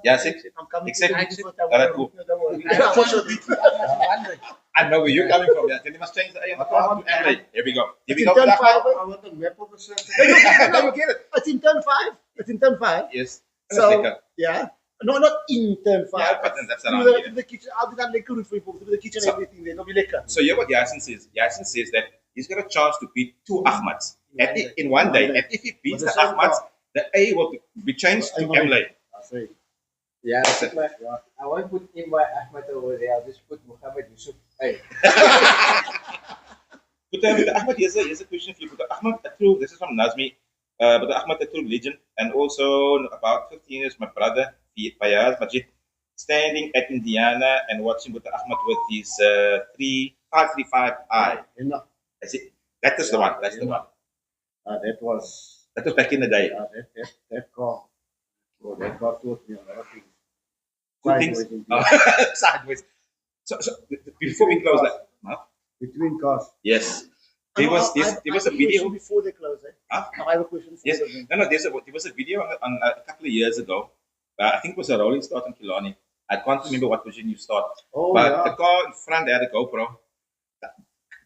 Speaker 1: yeah, see,
Speaker 2: I'm coming
Speaker 1: Except-
Speaker 2: to you.
Speaker 1: Alright, cool.
Speaker 2: Don't worry.
Speaker 1: I know where you're coming from. Yeah, then you must change the A on the car to MA. Here we go. Here we
Speaker 2: It's
Speaker 1: go.
Speaker 2: in turn
Speaker 1: Ahmed.
Speaker 2: 5.
Speaker 5: I want een map op gezet.
Speaker 1: Now you get it.
Speaker 2: It's in turn 5. It's in turn 5.
Speaker 1: Yes.
Speaker 2: So, yeah. No, not in turn 5.
Speaker 1: Yeah, but then that's
Speaker 2: through
Speaker 1: around
Speaker 2: the,
Speaker 1: here.
Speaker 2: through the kitchen. I'll do that like route for you. Through the kitchen
Speaker 1: So-
Speaker 2: and everything. There. No, be like
Speaker 1: So here what Yasin says. Yasin says that he's got a chance to beat two Ahmads in one day. And if he beats the Ahmads, the A will be changed to Emlay.
Speaker 5: Ja, sy.
Speaker 6: Yeah, I won't put in my Ahmed over there. I'll just put Muhammad Yusuf. Hey.
Speaker 1: But Ahmed, here's a question for you. But Ahmed Atroub, this is from Nazmi. But Ahmed Atroub legend, and also about 15 years, my brother, Fayaz Majid, standing at Indiana and watching with Ahmed with his 535i.
Speaker 5: En
Speaker 1: I see. That is the one. That's the one.
Speaker 5: that was,
Speaker 1: That was back in the day.
Speaker 5: that car. Oh, that car taught me a lot of things.
Speaker 1: Good things.
Speaker 5: Sideways and
Speaker 1: Oh, sideways. So before we close that,
Speaker 5: between cars.
Speaker 1: yes, there was a video.
Speaker 2: Before they close, eh?
Speaker 1: Huh?
Speaker 2: I have a question for
Speaker 1: Yes,
Speaker 2: you.
Speaker 1: no, there was a video on a couple of years ago. I think it was a rolling start in Killarney. I can't remember what version you start,
Speaker 5: Oh,
Speaker 1: but
Speaker 5: yeah.
Speaker 1: the car in front had a GoPro.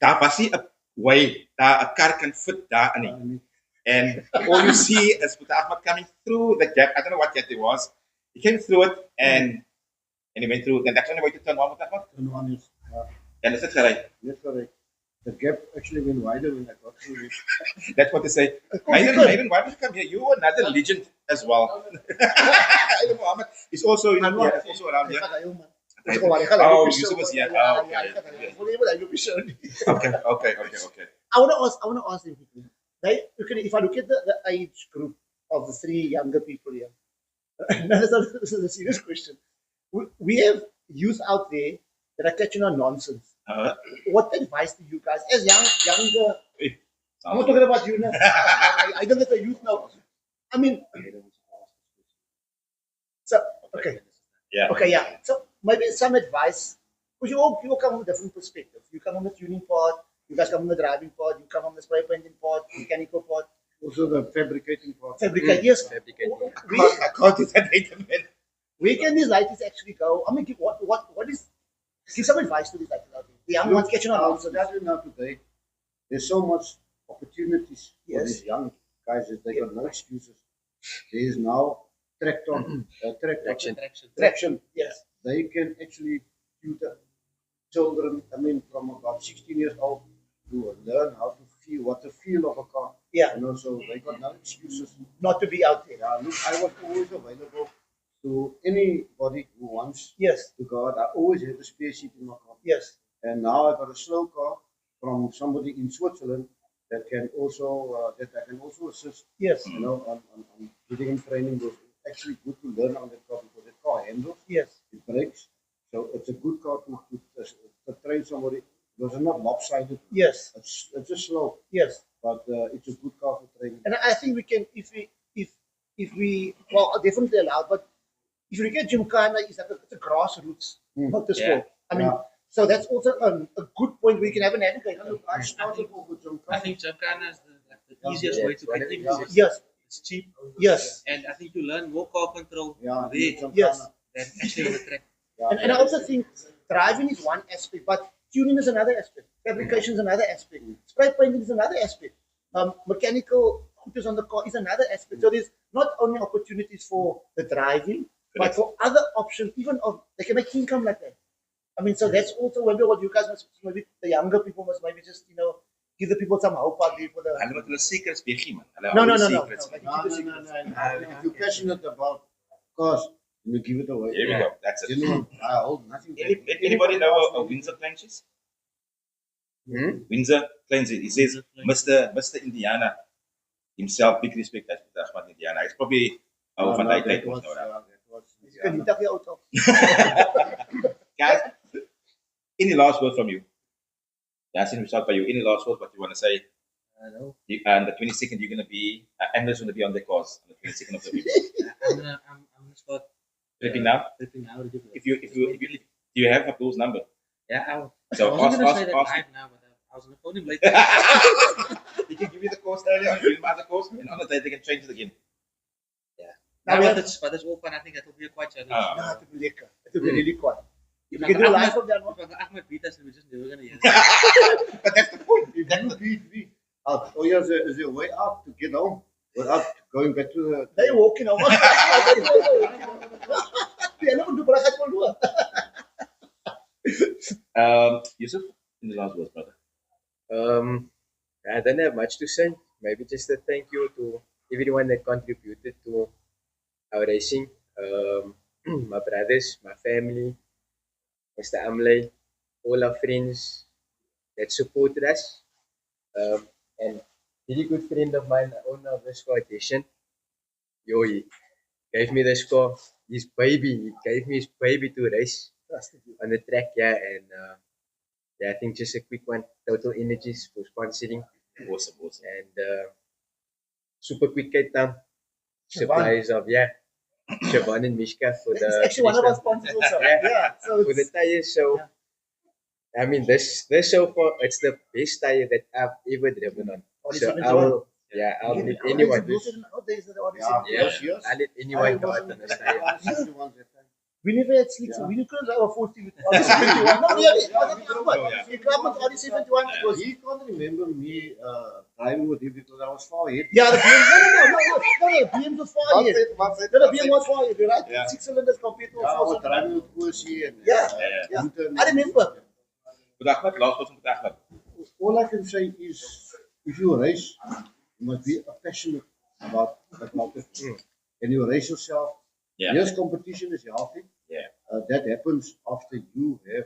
Speaker 1: Daar was nie 'n way daar 'n car can fit daar in. And all you see is with Ahmed coming through the gap. I don't know what gap it was. He came through it and he went through. And that's the only way to turn one with that one.
Speaker 5: Turn one is,
Speaker 1: And is it correct?
Speaker 5: yes, correct. The gap actually went wider when I got through it.
Speaker 1: That's what they say. Mayden, why did you come here? You are another legend as well. Mayden Mohammed is also, also around here. Oh, Yusuf was here. Oh, okay. Okay.
Speaker 2: I want to ask him quickly. Right? If I look at the age group of the three younger people here, this is a serious question. We have youth out there that are catching on nonsense. What advice do you guys, as younger? I'm not talking about you now. I don't get the youth now. I mean, so okay, yeah. So maybe some advice, because you all come from different perspectives. You come from the tuning part, you guys come from the driving part, you come from the spray painting part, mechanical part,
Speaker 5: Also the fabricating part.
Speaker 2: yes.
Speaker 1: I can't do that later, man.
Speaker 2: Where can these ladies actually go? I mean, give some advice to these ladies out there. The young ones catching on.
Speaker 5: Especially now today, there's so much opportunities for
Speaker 2: Yes.
Speaker 5: these young guys that they got no excuses. There is now traction.
Speaker 2: Yes.
Speaker 5: They can actually tutor children, I mean, from about 16 years old to learn how to feel, what the feel of a car.
Speaker 2: Yeah.
Speaker 5: You know, so they got no excuses.
Speaker 2: Not to be out there.
Speaker 5: Yeah, look, I was always available to anybody who wants
Speaker 2: Yes.
Speaker 5: to go out. I always had a spare seat in my car.
Speaker 2: Yes.
Speaker 5: And now I got a slow car from somebody in Switzerland that can also that I can also assist.
Speaker 2: Yes.
Speaker 5: You know, on getting in training. Was actually good to learn on that car because that car handles,
Speaker 2: Yes.
Speaker 5: it brakes. So it's a good car to train somebody because it's not lopsided.
Speaker 2: Yes.
Speaker 5: It's just slow,
Speaker 2: Yes.
Speaker 5: but it's a good car for training.
Speaker 2: And I think we can, if we, well, definitely allowed, but if you look at Gymkhana, it's a grassroots motorsport. I mean, so that's also a good point where you can have a navigator.
Speaker 5: I started off with some
Speaker 4: I think Gymkhana is the easiest way to get into it.
Speaker 2: Yes.
Speaker 4: It's cheap.
Speaker 2: Yes.
Speaker 4: And I think you learn more car control
Speaker 5: Yeah,
Speaker 4: there
Speaker 2: Yes.
Speaker 4: than actually on the track.
Speaker 2: And I also think driving is one aspect, but tuning is another aspect. Fabrication is another aspect. Spray painting is another aspect. Mechanical computers on the car is another aspect. So there's not only opportunities for the driving, but for other options, even of they can make income like that. I mean, so that's also maybe what you guys must, maybe the younger people must maybe just, give the people some hope out there for the.
Speaker 1: Hulle moet hulle secrets weggee, man. Hulle
Speaker 2: No.
Speaker 1: hou die secrets.
Speaker 5: If you're passionate about cars, you give it away.
Speaker 1: Here we go. That's
Speaker 5: You
Speaker 1: it.
Speaker 5: know, I hold nothing back.
Speaker 1: Anybody know a Windsor Clenches? Windsor Clenches. He says Mr. Indiana himself, big respect as Ahmad Indiana. He's probably our van Dijk type was nou.
Speaker 2: You can meet up your auto.
Speaker 1: Guys, any last word from you? Yasin, we start by you. Any last word what you want to say?
Speaker 4: No.
Speaker 1: And the 22nd, you're going to be, Anders going to be on the course on the 22nd of the week.
Speaker 4: I'm gonna start
Speaker 1: Tripping now?
Speaker 4: tripping now.
Speaker 1: If you, do you have Abdul's number?
Speaker 4: Yeah, I
Speaker 1: So
Speaker 4: wasn't gonna say
Speaker 1: ask,
Speaker 4: that
Speaker 1: ask.
Speaker 4: live now, but I was gonna phone him later.
Speaker 1: He can give you the course earlier, give him other course, and on the day they can change it again.
Speaker 4: No,
Speaker 2: we
Speaker 4: but
Speaker 2: have-
Speaker 4: it's all fun. I think that will be quite challenge.
Speaker 2: No, it will be lekker. It will be really quiet.
Speaker 4: If
Speaker 2: You
Speaker 4: I
Speaker 2: can do
Speaker 4: got
Speaker 2: live
Speaker 4: Ahmed-
Speaker 2: from that one.
Speaker 4: if I got Ahmed beat us, we're just never gonna hear.
Speaker 1: But that's the point.
Speaker 5: If you beat me out, oh yeah, is there a way out to get home without going back to the.
Speaker 2: They walking over. Dia nak duduk belah kacau dua.
Speaker 1: Yusuf, in the last words, brother.
Speaker 6: I don't have much to say. Maybe just a thank you to everyone that contributed to our racing. My brothers, my family, Mr. Amley, all our friends that supported us. And really good friend of mine, the owner of this car edition, he gave me this car, his baby. He gave me his baby to race on the track, and I think just a quick one, Total Energies for sponsoring,
Speaker 1: Awesome.
Speaker 6: and super quick Cape Town suppliers of Siobhan and Mishka for
Speaker 2: It's
Speaker 6: the
Speaker 2: actually one of our sponsors also. Yeah. So
Speaker 6: for the
Speaker 2: it's,
Speaker 6: tires. So I mean, this so far it's the best tire that I've ever driven on. So I will, I'll let anyone.
Speaker 2: Those are the others that are
Speaker 5: Yeah,
Speaker 6: Yeah,
Speaker 5: yes.
Speaker 6: I'll let anyone go out on this tire.
Speaker 2: We never had slicks. We couldn't drive a 40 with Audi 71. No, really. You come with Audi 71. It was.
Speaker 5: He can't remember me driving with him because I was far ahead.
Speaker 2: Yeah, the BM. No. The BM was far ahead. No, the BM was far ahead. You're right.
Speaker 1: Yeah.
Speaker 2: 6 cylinders compared to a
Speaker 5: I
Speaker 2: 4
Speaker 5: was driving with Kosi and
Speaker 2: I remember.
Speaker 1: Good Ahmed, last person with Ahmed.
Speaker 5: All I can say is, if you race, you must be passionate about it. And you race yourself.
Speaker 1: Yeah.
Speaker 5: Yes, competition is healthy.
Speaker 1: Yeah.
Speaker 5: That happens after you have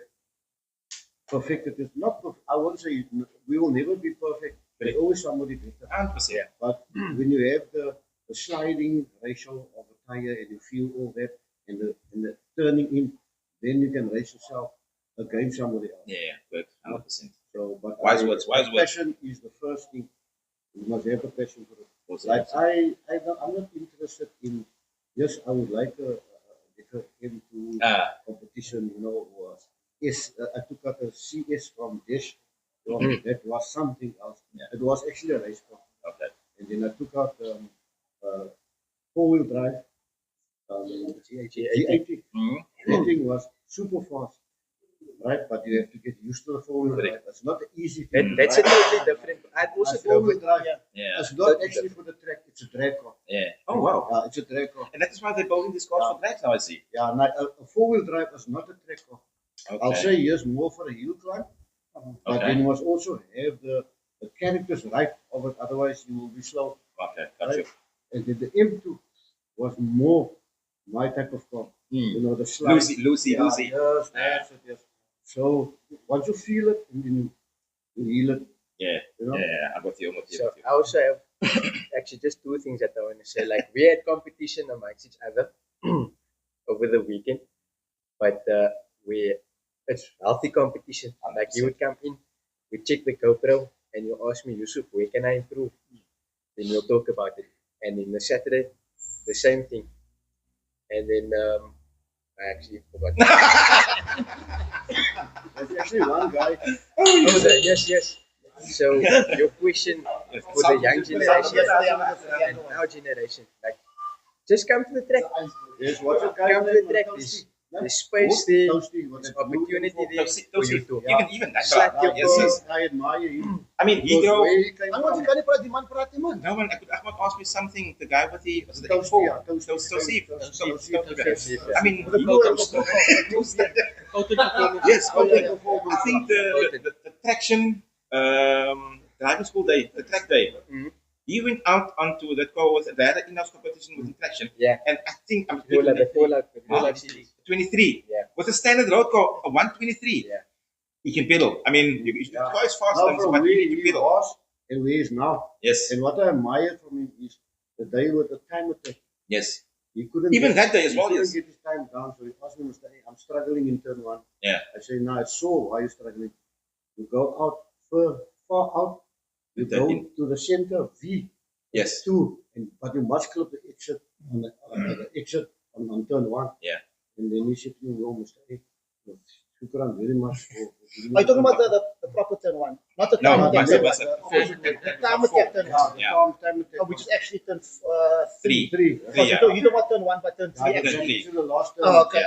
Speaker 5: perfected it. Not, I won't say we will never be perfect. There's always somebody better.
Speaker 1: 100%.
Speaker 5: But when you have the sliding ratio of the tire and you feel all that and the turning in, then you can race yourself against somebody else.
Speaker 1: Yeah, good. 100%.
Speaker 5: So, but
Speaker 1: Wise words.
Speaker 5: Passion is the first thing. You must have a passion for it.
Speaker 1: Also,
Speaker 5: Like I'm not interested in. Yes, I would like to get into competition. You know, I took out a CS from Dish. That was something else.
Speaker 1: Yeah.
Speaker 5: It was actually a race car.
Speaker 1: Okay.
Speaker 5: And then I took out 4-wheel drive. G80. That thing was super fast, right? But you have to get used to the 4-wheel drive. It's not an easy thing.
Speaker 6: That's a totally different. I'd also go
Speaker 5: 4-wheel
Speaker 6: with
Speaker 5: drive.
Speaker 1: Yeah.
Speaker 5: It's not actually for the track. It's a drag car.
Speaker 1: Yeah. Oh, wow.
Speaker 5: It's a drag car.
Speaker 1: And that is why they're building these cars for tracks now, I see.
Speaker 5: Yeah, a 4-wheel drive is not a track car.
Speaker 1: Okay.
Speaker 5: I'll say yes, more for a hill climb. But then you must also have the characters right of it, otherwise you will be slow.
Speaker 1: Okay, got
Speaker 5: Right?
Speaker 1: you.
Speaker 5: And then the M2 was more my type of car. You know, the slide.
Speaker 1: Lucy.
Speaker 5: Yes, that's it, yes. So once you feel it, and then you heal it.
Speaker 1: Yeah.
Speaker 5: You know?
Speaker 1: Yeah, I'm with you.
Speaker 6: So I also have actually just two things that I want to say. Like we had competition amongst each other over the weekend, but it's healthy competition. Like you would come in, we check the GoPro, and you ask me, Yusuf, where can I improve? Then we'll talk about it. And then the Saturday, the same thing. And then I actually forgot.
Speaker 5: There's actually one guy.
Speaker 6: Yes. So your question for the young generation and our generation, like just come to the track.
Speaker 5: Yes, what's the guy?
Speaker 6: Come to the track. There's space there. There's opportunity there for you to
Speaker 1: Even that
Speaker 6: slap
Speaker 1: guy.
Speaker 6: your
Speaker 1: Yes,
Speaker 6: car.
Speaker 1: yes.
Speaker 5: I admire him.
Speaker 1: I mean, he
Speaker 5: Because
Speaker 1: drove.
Speaker 5: where he came
Speaker 2: I want to
Speaker 5: from.
Speaker 2: get it for the man praat man.
Speaker 1: No one. Ahmed asked me something. The guy with the was it the
Speaker 5: Toasty,
Speaker 1: M4?
Speaker 5: yeah, Toasty.
Speaker 1: Toasty. I mean,
Speaker 2: With the
Speaker 1: he
Speaker 2: blue
Speaker 1: goes. Yes, okay. I think the traction driving school day, the track day. He went out onto that car with they had an in-house competition with the traction.
Speaker 6: Yeah.
Speaker 1: And I think I'm
Speaker 6: The Polar series.
Speaker 1: 23.
Speaker 6: Yeah.
Speaker 1: With a standard road car, a 123.
Speaker 6: Yeah.
Speaker 1: He can pedal. I mean, the car is fast,
Speaker 5: Now from
Speaker 1: but
Speaker 5: where
Speaker 1: you need to
Speaker 5: he
Speaker 1: pedal.
Speaker 5: was and where he is now.
Speaker 1: Yes.
Speaker 5: And what I admire from him is the day with the time attack.
Speaker 1: Yes.
Speaker 5: He couldn't
Speaker 1: Even
Speaker 5: get,
Speaker 1: that day as well,
Speaker 5: He couldn't
Speaker 1: yes.
Speaker 5: get his time down, so he asked me, Mr. A, I'm struggling in turn 1.
Speaker 1: Yeah.
Speaker 5: I say, no, I saw why you're struggling. You go out far out, you go to the center V.
Speaker 1: Yes.
Speaker 5: 2, but you must clip the exit on the exit on turn 1.
Speaker 1: Yeah.
Speaker 5: And then he said to me, well, Mr. A, shukran very much for giving
Speaker 2: Are you talking
Speaker 5: me
Speaker 2: about the proper turn one? Not the
Speaker 1: No,
Speaker 2: time attack.
Speaker 1: vice versa.
Speaker 2: The opposite. The time attack turn one.
Speaker 1: Yeah.
Speaker 5: time attack.
Speaker 2: Oh, which is actually turn
Speaker 1: Three.
Speaker 5: 3.
Speaker 2: Oh, you don't want turn one, but turn three.
Speaker 5: Yeah,
Speaker 2: Actually.
Speaker 1: three.
Speaker 5: the last turn.
Speaker 2: Oh, okay.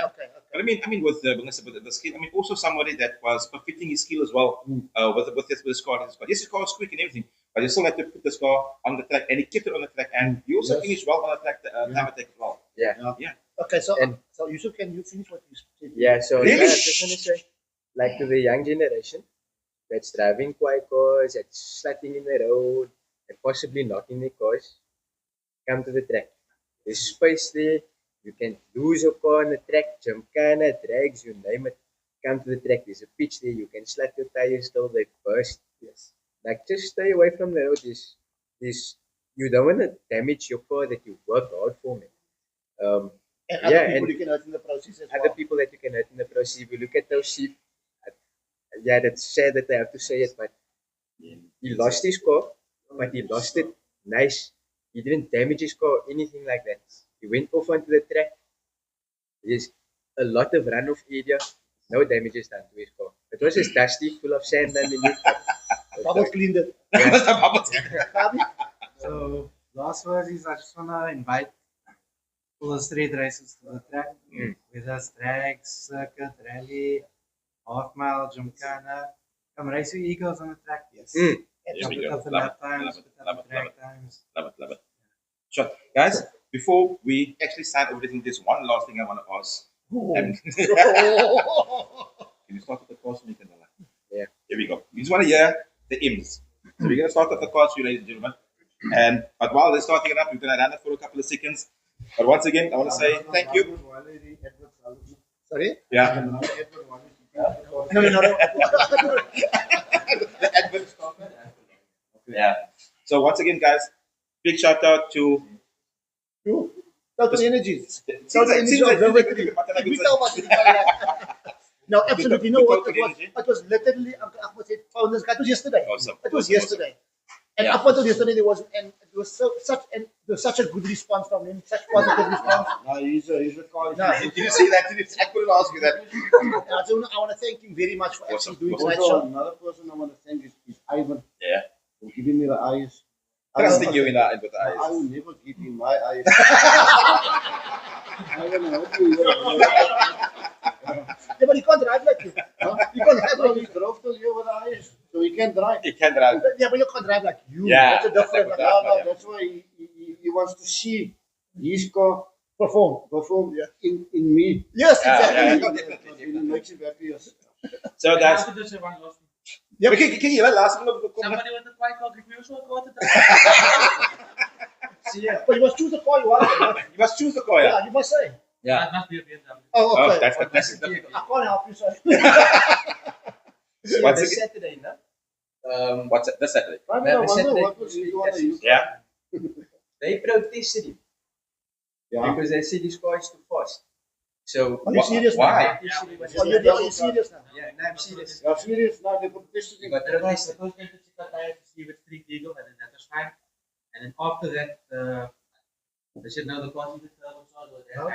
Speaker 1: But I mean, with the skill, I mean, also somebody that was perfecting his skill as well with his car. Yes, his car was quick and everything, but he still had to put this car on the track, and he kept it on the track, and he also
Speaker 5: Yes.
Speaker 1: finished well on the track, time attack as well.
Speaker 2: Okay, so
Speaker 6: And-
Speaker 2: so Yusuf, can you finish what you said?
Speaker 6: Yeah, so
Speaker 1: Really?
Speaker 6: I just want to say, like to the young generation that's driving quiet cars, that's sliding in the road, and possibly knocking the cars, come to the track. There's space there. You can lose your car on the track, gymkhana, drags, you name it. Come to the track. There's a pitch there. You can slap your tires till they burst.
Speaker 2: Yes.
Speaker 6: Like just stay away from the road. You don't want to damage your car that you worked hard for, man.
Speaker 2: And other
Speaker 6: Yeah,
Speaker 2: people
Speaker 6: and
Speaker 2: you can hurt in the process as
Speaker 6: Other
Speaker 2: well.
Speaker 6: people that you can hurt in the process. If you look at those sheep, yeah, that's sad that I have to say it, but he lost his car, but he lost it nice. He didn't damage his car or anything like that. He went off onto the track. There's a lot of runoff area, no damages done to his car. It was just dusty, full of sand underneath.
Speaker 2: Bubbles cleaned it.
Speaker 7: So last word is I just wanna invite full of street races to the track. With us, drags, circuit, rally, half mile, gymkhana. Come race your egos on the track.
Speaker 2: Yes.
Speaker 1: There we
Speaker 7: Put
Speaker 1: go.
Speaker 7: up the
Speaker 1: Love
Speaker 7: lap
Speaker 1: it,
Speaker 7: times,
Speaker 1: love it,
Speaker 7: put
Speaker 1: love
Speaker 7: up
Speaker 1: it,
Speaker 7: the
Speaker 1: love
Speaker 7: drag
Speaker 1: it.
Speaker 7: times.
Speaker 1: Love it, love it. Sure. Guys, before we actually start everything, there's one last thing I want to ask. And can you start with the course, Nick?
Speaker 6: Yeah.
Speaker 1: Here we go. We just want to hear the IMS. So we're going to start with the course, ladies and gentlemen. But while they're starting it up, we're going to run it for a couple of seconds. But once again, I want to say thank you.
Speaker 2: Sorry?
Speaker 1: Yeah.
Speaker 2: No.
Speaker 1: The advert. Yeah. So once again, guys, big shout out to
Speaker 2: Total Energies.
Speaker 1: Seems
Speaker 2: Total
Speaker 1: like-
Speaker 2: Energy
Speaker 1: seems like-
Speaker 2: Observatory. We know what it is. No, absolutely. You know what? It was literally, Uncle Ahmed said, Founders Cup. It was yesterday.
Speaker 1: Awesome.
Speaker 2: It was
Speaker 1: Awesome,
Speaker 2: yesterday. And
Speaker 1: Yeah.
Speaker 2: up until yesterday, there was such a good response from him, such positive response.
Speaker 5: No, he's a car.
Speaker 2: No.
Speaker 1: Did you see that? I couldn't ask you that.
Speaker 2: And I want to thank him very much for
Speaker 1: Awesome.
Speaker 2: actually doing tonight's
Speaker 5: Also,
Speaker 2: show.
Speaker 5: another person I want to thank is Ivan
Speaker 1: Yeah.
Speaker 5: for giving me the eyes.
Speaker 1: Trusting you in that with the
Speaker 5: I
Speaker 1: eyes.
Speaker 5: will never give him my eyes. Ivan, I hope you
Speaker 2: Yeah, but he can't drive like you.
Speaker 5: Huh?
Speaker 2: He can't drive
Speaker 5: Well,
Speaker 2: like
Speaker 5: he
Speaker 2: you.
Speaker 5: drove to you with the eyes, so he can drive.
Speaker 1: You can drive.
Speaker 2: Yeah, but you can't drive like you.
Speaker 1: Yeah,
Speaker 2: That's a different
Speaker 1: that's
Speaker 5: No,
Speaker 1: Yeah.
Speaker 5: that's why he wants to see his car
Speaker 2: perform. Yeah.
Speaker 5: in me.
Speaker 2: Yes,
Speaker 1: Yeah,
Speaker 2: exactly.
Speaker 1: yeah,
Speaker 5: It
Speaker 1: definitely.
Speaker 5: makes him happy.
Speaker 1: So guys,
Speaker 4: After this, one last thing.
Speaker 2: Yep.
Speaker 1: can you last one of the
Speaker 4: Somebody with a quiet dog reviews or what? See ya.
Speaker 2: But you must choose the car you want.
Speaker 1: You must choose the car, yeah.
Speaker 2: Yeah, you must say.
Speaker 4: That must be a BMW.
Speaker 2: Oh,
Speaker 1: Oh,
Speaker 2: okay.
Speaker 1: that's fantastic.
Speaker 2: I can't help you, sorry.
Speaker 6: See,
Speaker 1: Once
Speaker 6: this
Speaker 1: again-
Speaker 6: Saturday, no?
Speaker 1: What's it? This Saturday.
Speaker 5: I
Speaker 6: Man,
Speaker 5: wonder
Speaker 6: Saturday,
Speaker 5: what was he want to use.
Speaker 1: Yeah.
Speaker 6: They protested him
Speaker 5: Yeah.
Speaker 6: because they said his car is too fast. So,
Speaker 2: Are you serious now?
Speaker 1: Why?
Speaker 6: Actually, what
Speaker 2: Are you serious now?
Speaker 6: Yeah, no, I'm serious.
Speaker 5: Yeah, serious. Now they protested
Speaker 6: You
Speaker 5: him.
Speaker 6: got
Speaker 4: The
Speaker 6: protested.
Speaker 4: first thing to see with street legal, and then that was fine. And then after that, they said no, the cars even tell themselves or
Speaker 7: No.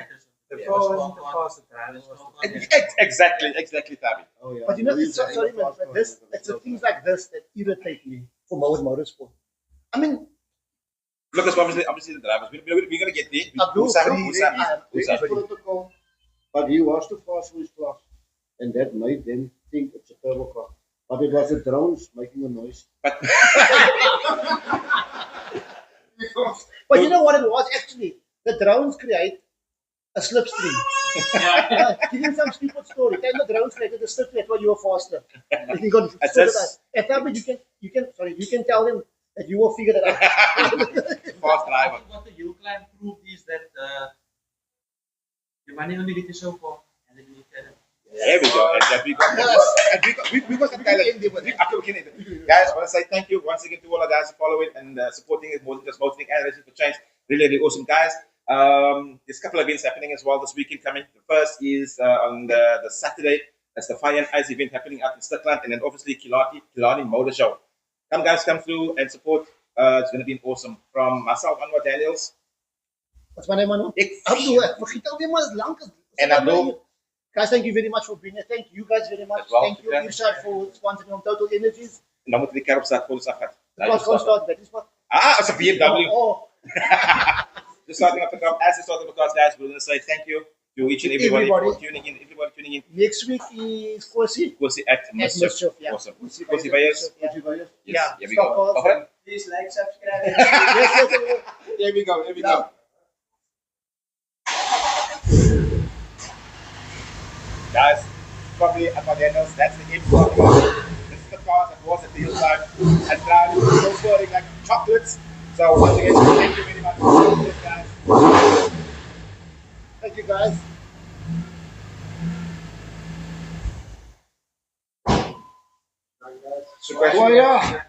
Speaker 7: The
Speaker 4: Yeah,
Speaker 7: car
Speaker 4: was
Speaker 7: wasn't the
Speaker 4: small
Speaker 7: fast, the driver was the fast.
Speaker 1: Exactly, Tabi.
Speaker 5: Oh, yeah.
Speaker 2: But you know, it's sorry, man, but it's the things like this that irritate me for most motorsport. I mean,
Speaker 1: Look, it's obviously the drivers. We're going to get there.
Speaker 2: Abdul,
Speaker 1: Who's up?
Speaker 2: free,
Speaker 1: Who's up? Who's up?
Speaker 5: British protocol, but he was too fast for his class, and that made them think it's a turbo car. But it was the drones making a noise.
Speaker 1: But
Speaker 2: but you know what it was actually? The drones create a slipstream. Give him some stupid story. Tell the drones created a slipstream while you were faster. You can go
Speaker 1: That's
Speaker 2: sort it
Speaker 1: just-
Speaker 2: out. And tell me you can tell them that you will figure it out.
Speaker 1: fast driver.
Speaker 4: What the hill climb proved is that you money only get you so far, and then you can.
Speaker 1: There we go. And that we got some talent. Guys, I want to say thank you once again to all our guys who follow it and supporting it more than just voting and Racing for Change. Really, really awesome, guys. There's a couple of events happening as well this weekend coming. The first is on the Saturday. That's the Fire and Ice event happening out in Stuttgart, and then obviously Killarney Motor Show. Come guys, come through and support. It's going to be awesome. From myself, Anwar Daniels.
Speaker 2: What's my name, Manu?
Speaker 1: Ik-
Speaker 2: Abdul. Vergeet alweer maar lang.
Speaker 1: En Abdul.
Speaker 2: Guys, thank you very much for being here. Thank you guys very much.
Speaker 1: As well,
Speaker 2: Thank you,
Speaker 1: Sukran.
Speaker 2: Irshad, for sponsoring on Total Energies.
Speaker 1: En dan moeten we die kerk op staat voor ons afgaan.
Speaker 2: Let's go start that.
Speaker 1: Ah, it's a BMW.
Speaker 2: Oh,
Speaker 1: Just starting up the cup. As it's starting the podcast, guys, we're going to say thank you to each and everybody for tuning in. Everybody tuning in.
Speaker 2: next week is Kosi.
Speaker 1: Go see at Mischief.
Speaker 2: Mischief, yeah.
Speaker 1: Awesome.
Speaker 2: Kosi
Speaker 1: Go see Bayers.
Speaker 2: Yeah.
Speaker 1: Yes,
Speaker 2: Yeah,
Speaker 1: here we go.
Speaker 2: Stockholm.
Speaker 1: Okay.
Speaker 6: Please like, subscribe.
Speaker 2: Yes.
Speaker 1: Here we go. Here we
Speaker 2: Yeah.
Speaker 1: go. Guys, probably at my Daniels, that's the end of the This is the car that was at the hillside and now it's so swirling like chocolates. So once again, thank you very much for this, guys.
Speaker 2: Thank you, guys.
Speaker 1: So question.
Speaker 5: Oh, yeah.